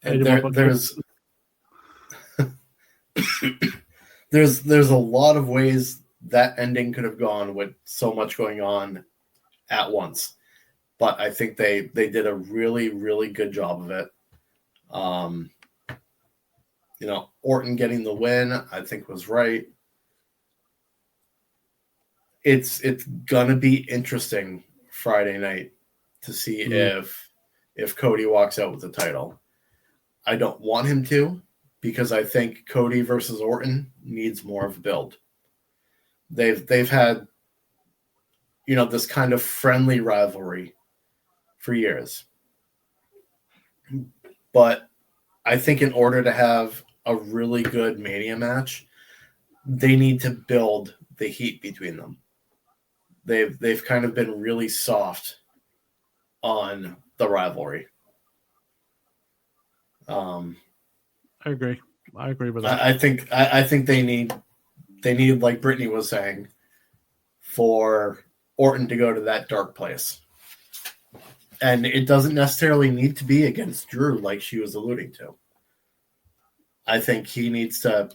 And there's a lot of ways that ending could have gone with so much going on at once. But I think they did a really, really good job of it. Orton getting the win, I think was right. It's gonna be interesting Friday night to see if Cody walks out with the title. I don't want him to, because I think Cody versus Orton needs more of a build. They've had this kind of friendly rivalry for years. But I think in order to have a really good Mania match, they need to build the heat between them. They've kind of been really soft on the rivalry. I agree with that. I think they need, like Brittany was saying, for Orton to go to that dark place. And it doesn't necessarily need to be against Drew, like she was alluding to. I think he needs to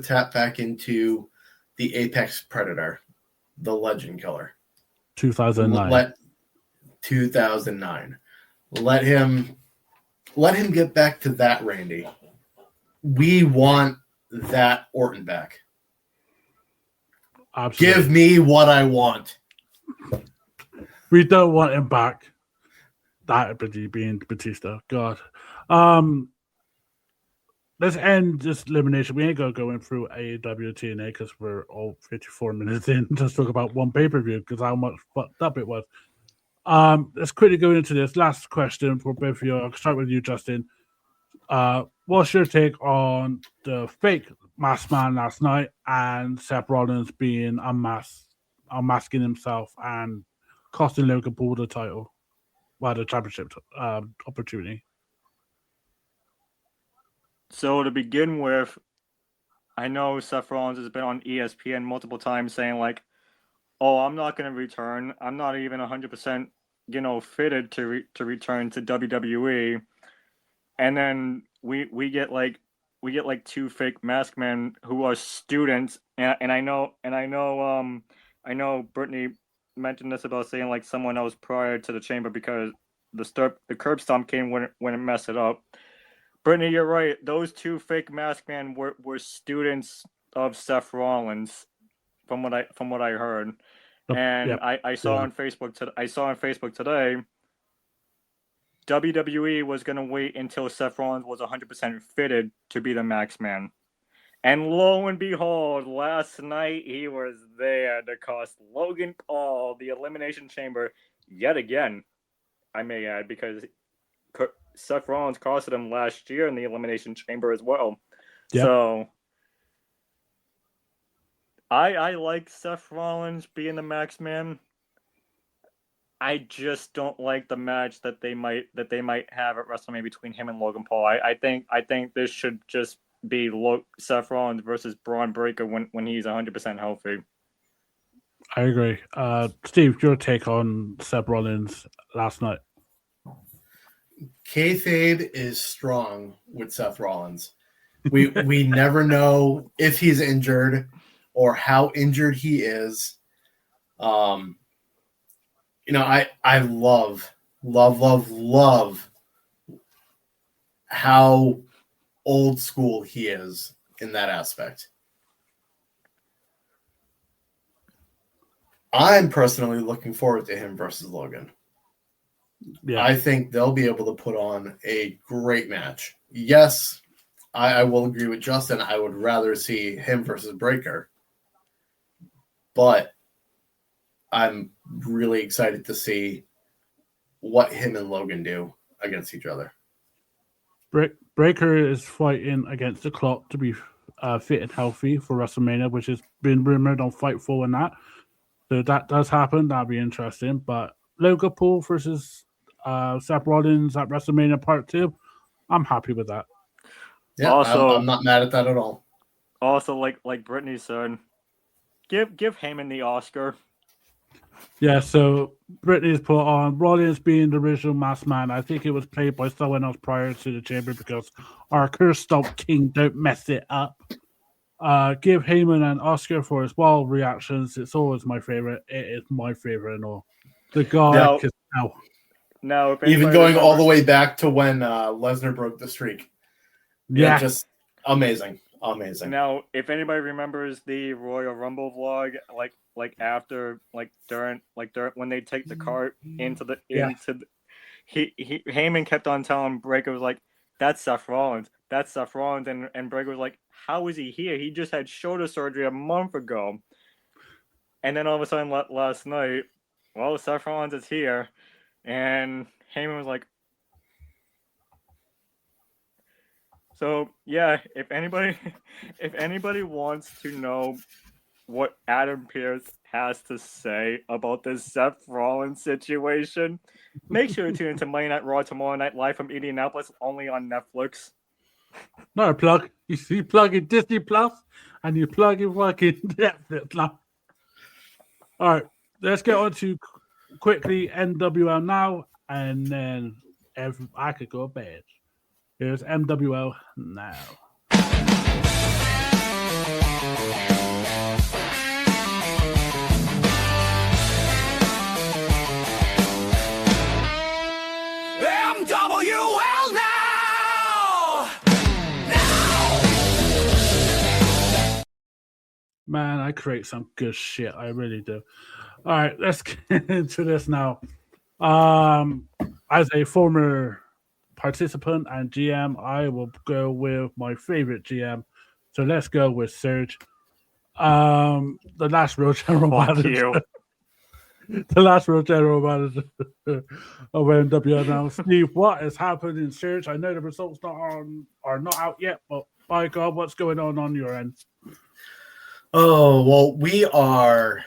tap back into the Apex Predator, the Legend Killer. 2009. 2009. Let him get back to that Randy. We want that Orton back. Absolutely. Give me what I want. We don't want him back. That being Batista. God. Let's end this elimination. We ain't going to go in through AEW TNA because we're all 54 minutes in. Just talk about one pay-per-view because how much fucked up it was. Let's quickly go into this. Last question for both of you. I'll start with you, Justin. What's your take on the fake masked man last night and Seth Rollins being unmasking himself and costing Logan Paul the title, the championship opportunity? So to begin with, I know Seth Rollins has been on ESPN multiple times saying like, "Oh, I'm not going to return. I'm not even 100%, fitted to return to WWE." And then we get like two fake masked men who are students, and I know Brittany mentioned this about saying like someone else prior to the chamber because the curb stomp came when it messed it up. Brittany, you're right. Those two fake mask men were students of Seth Rollins, from what I heard. And Yep. I saw on Facebook today, WWE was gonna wait until Seth Rollins was 100% fitted to be the Max Man. And lo and behold, last night he was there to cost Logan Paul the Elimination Chamber yet again, I may add, because Seth Rollins costed him last year in the Elimination Chamber as well. Yep. So I like Seth Rollins being the Max Man. I just don't like the match that they might have at WrestleMania between him and Logan Paul. I think this should just be Seth Rollins versus Braun Breaker when he's 100% healthy. I agree. Steve, your take on Seth Rollins last night? Kayfabe is strong with Seth Rollins. We never know if he's injured or how injured he is. I love how old school he is in that aspect. I'm personally looking forward to him versus Logan. Yeah. I think they'll be able to put on a great match. Yes, I will agree with Justin. I would rather see him versus Breaker. But I'm really excited to see what him and Logan do against each other. Breaker is fighting against the clock to be fit and healthy for WrestleMania, which has been rumored on Fightful and that. So that does happen. That'll be interesting. But Logan Paul versus Seth Rollins at WrestleMania Part 2, I'm happy with that. Yeah, also, I'm not mad at that at all. Also, like Brittany said, give Heyman the Oscar. Yeah, so Brittany's put on Rollins being the original masked man. I think it was played by someone else prior to the chamber because our curse stop king don't mess it up. Give Heyman an Oscar for his wild reactions. It's always my favorite. It is my favorite and all. The guy can tell. Now, if even going all the way back to when Lesnar broke the streak. Yeah, just amazing. Amazing. Now, if anybody remembers the Royal Rumble vlog, after during when they take the cart Heyman kept on telling Breaker was like, that's Seth Rollins, and Breaker was like, how is he here? He just had shoulder surgery a month ago. And then all of a sudden last night, well, Seth Rollins is here, and Heyman was like, so yeah, if anybody wants to know what Adam Pearce has to say about this Seth Rollins situation, make sure to tune into Monday Night Raw tomorrow night live from Indianapolis, only on Netflix. Not a plug. You plug in Disney Plus and you plug in fucking Netflix now. All right, let's get on to quickly NWL now, and then I could go to bed. Here's MWL now. MWL now! Man, I create some good shit. I really do. All right, let's get into this now. As a former participant and GM, I will go with my favorite GM. So let's go with Serge. The last real general manager. The last real general manager of NWL now. Steve, what has happened in Serge? I know the results are not out yet, but by God, what's going on your end? Oh, well, we are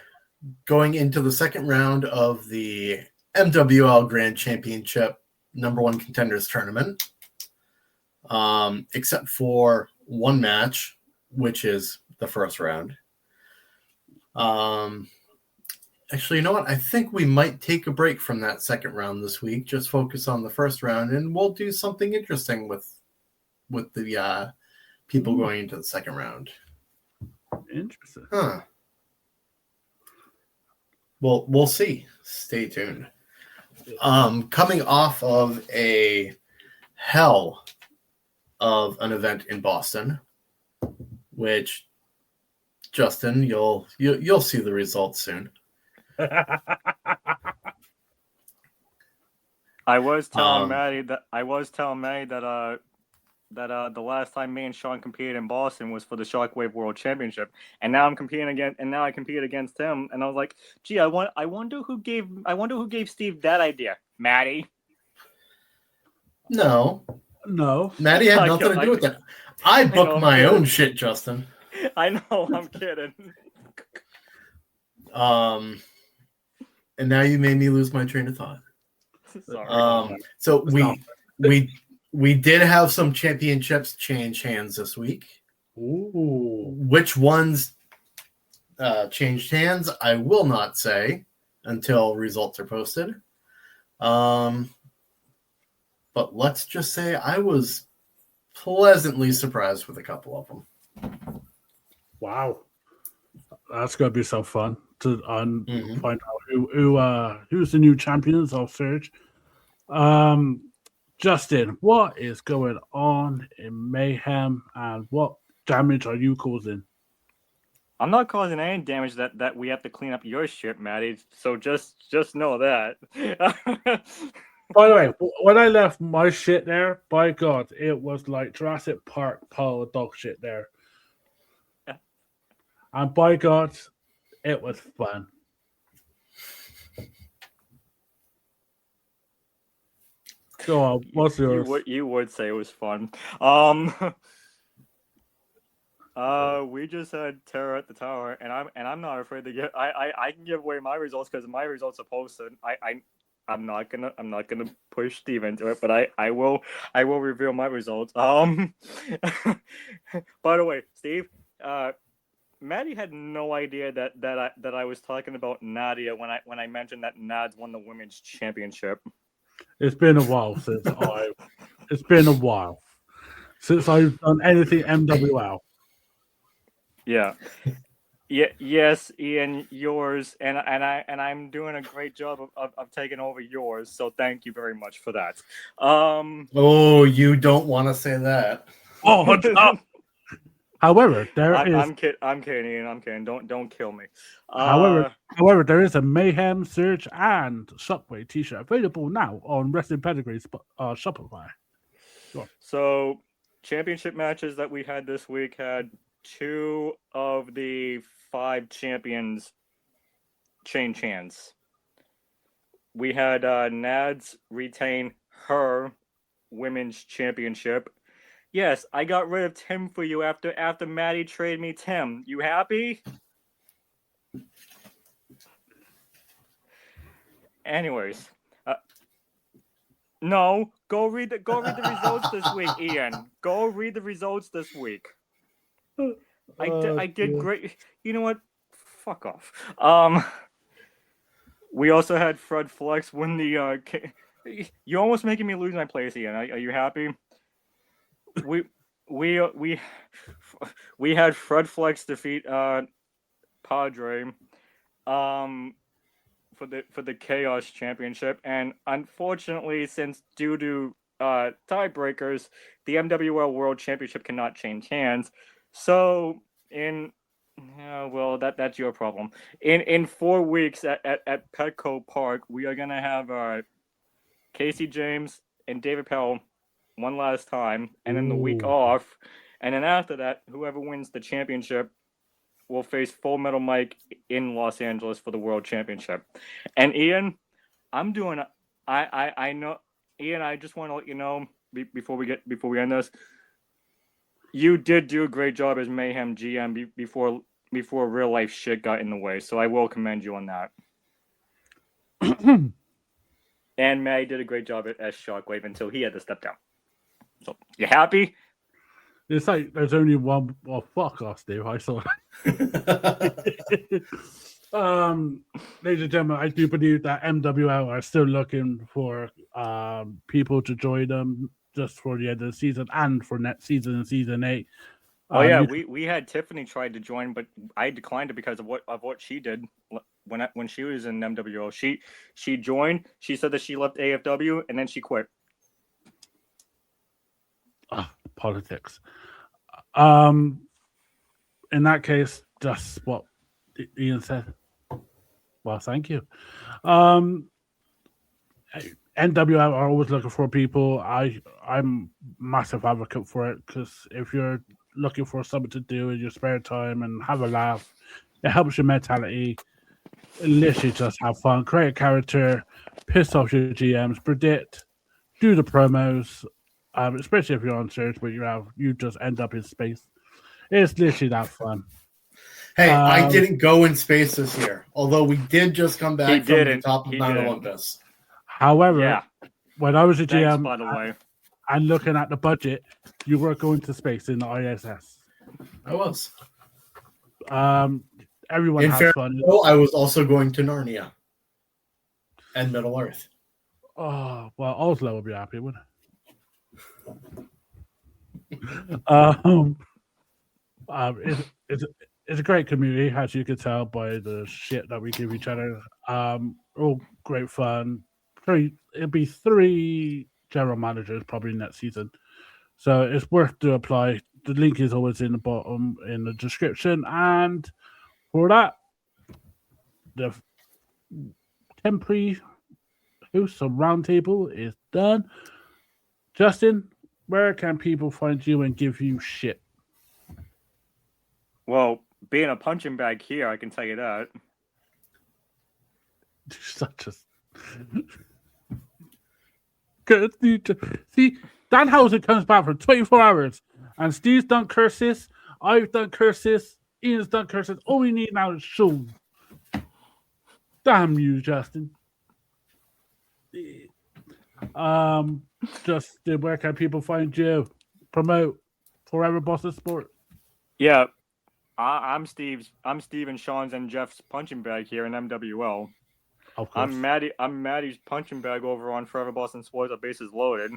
going into the second round of the MWL Grand Championship #1 Contenders Tournament, except for one match, which is the first round. Actually, you know what? I think we might take a break from that second round this week, just focus on the first round, and we'll do something interesting with the people going into the second round. Interesting. Huh. Well, we'll see. Stay tuned. Coming off of a hell of an event in Boston, which Justin, you'll see the results soon. I was telling Maddie that the last time me and Sean competed in Boston was for the Shockwave World Championship, and now I'm competing again, and now I compete against him, and I was like, gee, I wonder who gave Steve that idea, Maddie. No, Maddie had nothing to do with that. I booked my own shit, Justin. I know, I'm kidding. And now you made me lose my train of thought. Sorry. So we did have some championships change hands this week. Ooh. Which ones changed hands, I will not say until results are posted. But let's just say I was pleasantly surprised with a couple of them. Wow. That's going to be some fun to find out who's the new champions of Surge. Justin, what is going on in Mayhem and what damage are you causing? I'm not causing any damage that we have to clean up your shit, Maddie. So just know that. By the way, when I left my shit there, by God, it was like Jurassic Park pile of dog shit there. And by God, it was fun. Go on, what's yours? You would say it was fun. We just had Terror at the Tower, and I'm not afraid to get. I can give away my results because my results are posted. I'm not gonna push Steve into it, but I will reveal my results. By the way, Steve, Maddie had no idea that I was talking about Nadia when I mentioned that Nads won the women's championship. It's been a while since I've done anything MWL. Yeah. Yes, Ian, yours, and I'm doing a great job of taking over yours. So thank you very much for that. Oh, you don't want to say that. Oh, no. However, I'm kidding, Ian. I'm kidding. Don't kill me. However, there is a Mayhem, Surge, and Shockwave T-shirt available now on Wrestling Pedigree's Shopify. Sure. So, championship matches that we had this week had 2 of the 5 champions change hands. We had Nads retain her women's championship. Yes, I got rid of Tim for you after Maddie traded me Tim. You happy? Anyways, no, go read the results this week, Ian. Go read the results this week. I did great. You know what? Fuck off. We also had Fred Flex win the. You're almost making me lose my place, Ian. Are you happy? We had Fred Flex defeat Padre for the Chaos Championship, and unfortunately, since due to tiebreakers, the MWL World Championship cannot change hands. So that's your problem. In 4 weeks at Petco Park, we are gonna have Casey James and David Powell one last time, and then the week off, and then after that, whoever wins the championship will face Full Metal Mike in Los Angeles for the World Championship. And Ian, I'm doing. I know, Ian. I just want to let you know before we end this, you did do a great job as Mayhem GM before real life shit got in the way. So I will commend you on that. And Maddie did a great job as Shockwave until he had to step down. So, you happy? It's like there's only one. Well, fuck off, Steve. I saw. Ladies and gentlemen, I do believe that MWL are still looking for people to join them just for the end of the season and for next season and season 8. We had Tiffany tried to join, but I declined it because of what she did when she was in MWL. She joined. She said that she left AFW and then she quit. politics. In that case, that's what Ian said. Well, thank you. NWL are always looking for people. I'm massive advocate for it because if you're looking for something to do in your spare time and have a laugh, it helps your mentality. Literally just have fun, create a character, piss off your GMs, predict, do the promos, especially if you're on stage, but you just end up in space. It's literally that fun. Hey, I didn't go in space this year, although we did just come back from the top of Mount Olympus. However, when I was a GM, by the way, and looking at the budget, you were going to space in the ISS. I was. Everyone has fun. I was also going to Narnia and Middle Earth. Oh, well, Oslo would be happy, wouldn't it? It's a great community, as you can tell by the shit that we give each other. All great fun. It'll be 3 general managers probably next season, so it's worth to apply. The link is always in the bottom in the description, and for that, the temporary host of Roundtable is done. Justin, where can people find you and give you shit? Well, being a punching bag here, I can tell you that. Such a good. See, Danhausen comes back for 24 hours, and Steve's done curses. I've done curses. Ian's done curses. All we need now is shows. Damn you, Justin. Justin, where can people find you? Promote Forever Boss of Sport. Yeah, I'm Steven, Sean's, and Jeff's punching bag here in MWL. Of course. I'm Maddie's punching bag over on Forever Boston Sports. Bases loaded.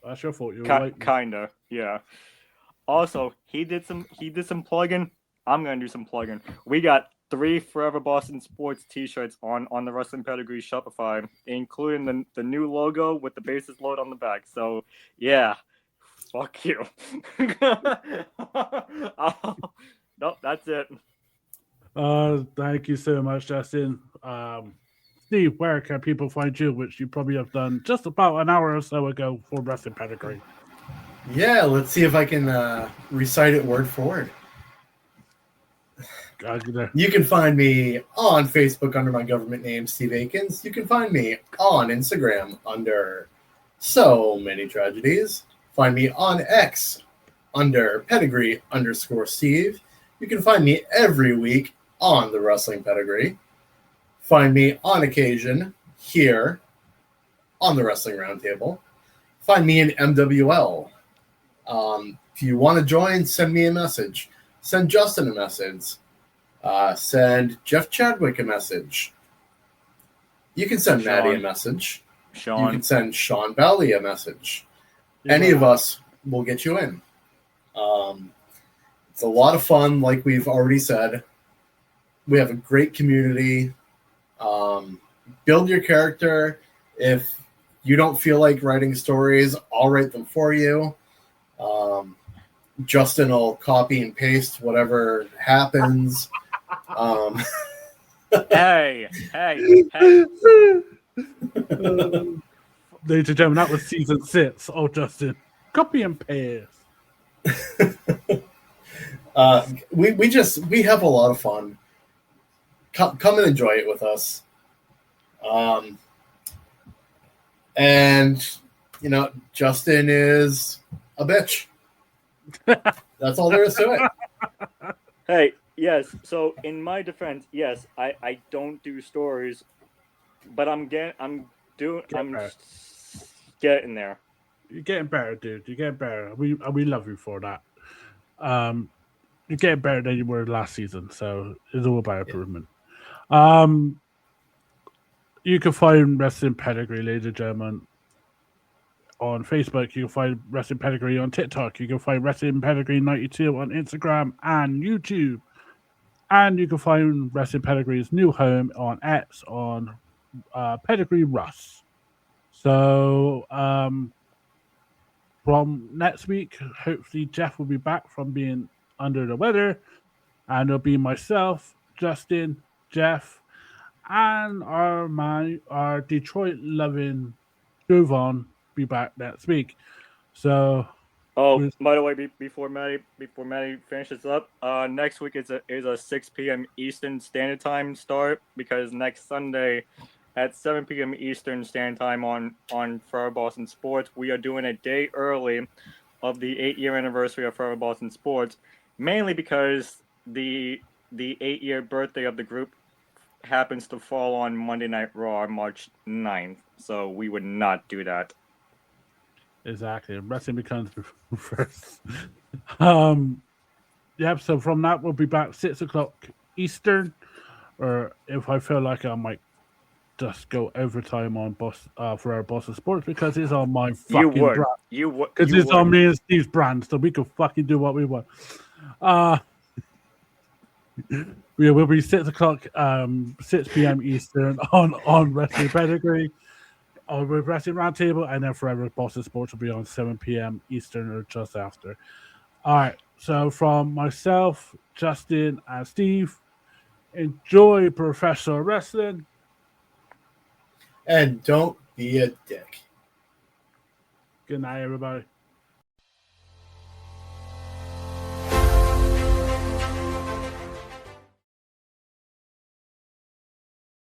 That's your fault. Kinda, yeah. Also, he did some plugging. I'm gonna do some plugging. We got 3 Forever Boston Sports T-shirts on the Wrestling Pedigree Shopify, including the new logo with the bases load on the back. So yeah, fuck you. Nope, that's it. Thank you so much, Justin. Steve, where can people find you? Which you probably have done just about an hour or so ago for Wrestling Pedigree. Yeah, let's see if I can recite it word for word. You can find me on Facebook under my government name, Steve Akins. You can find me on Instagram under So Many Tragedies. Find me on X under Pedigree_Steve. You can find me every week on the Wrestling Pedigree. Find me on occasion here on the Wrestling Roundtable. Find me in MWL. If you want to join, send me a message. Send Justin a message. Send Jeff Chadwick a message. You can send Maddie a message. You can send Sean Valley a message. Any of us will get you in. It's a lot of fun, like we've already said. We have a great community. Build your character. If you don't feel like writing stories, I'll write them for you. Justin will copy and paste whatever happens. Hey. Ladies and gentlemen, that was season 6. Oh, Justin, copy and paste. We have a lot of fun. Come and enjoy it with us. And Justin is a bitch. That's all there is to it. Hey, yes. So in my defense, yes, I don't do stories, but I'm getting there. You're getting better, dude. You're getting better. We love you for that. You're getting better than you were last season, so it's all about improvement. You can find Wrestling Pedigree, ladies and gentlemen, on Facebook. You can find Wrestling Pedigree on TikTok. You can find Wrestling Pedigree 92 on Instagram and YouTube. And you can find Wrestling Pedigree's new home on X on Pedigree Russ. So from next week, hopefully Jeff will be back from being under the weather, and it'll be myself, Justin, Jeff, and our Detroit loving Jovan be back next week. So Oh, by the way, before Maddie finishes up, next week is a 6 p.m. Eastern Standard Time start, because next Sunday at 7 p.m. Eastern Standard Time on Forever Boston Sports, we are doing a day early of the 8-year anniversary of Forever Boston Sports, mainly because the 8-year birthday of the group happens to fall on Monday Night Raw, March 9th, so we would not do that. Exactly. Wrestling becomes first. Yep, so from that we'll be back 6 o'clock Eastern. Or if I feel like I might just go overtime on for our Boss of Sports, because it's on my fucking brand. You would. Because it's on me and Steve's brand, so we can fucking do what we want. We will be 6 o'clock, 6 p.m. Eastern on Wrestling Pedigree. With Wrestling Roundtable, and then Forever Boston Sports will be on 7 p.m. Eastern or just after. All right. So from myself, Justin, and Steve, enjoy professional wrestling. And don't be a dick. Good night, everybody.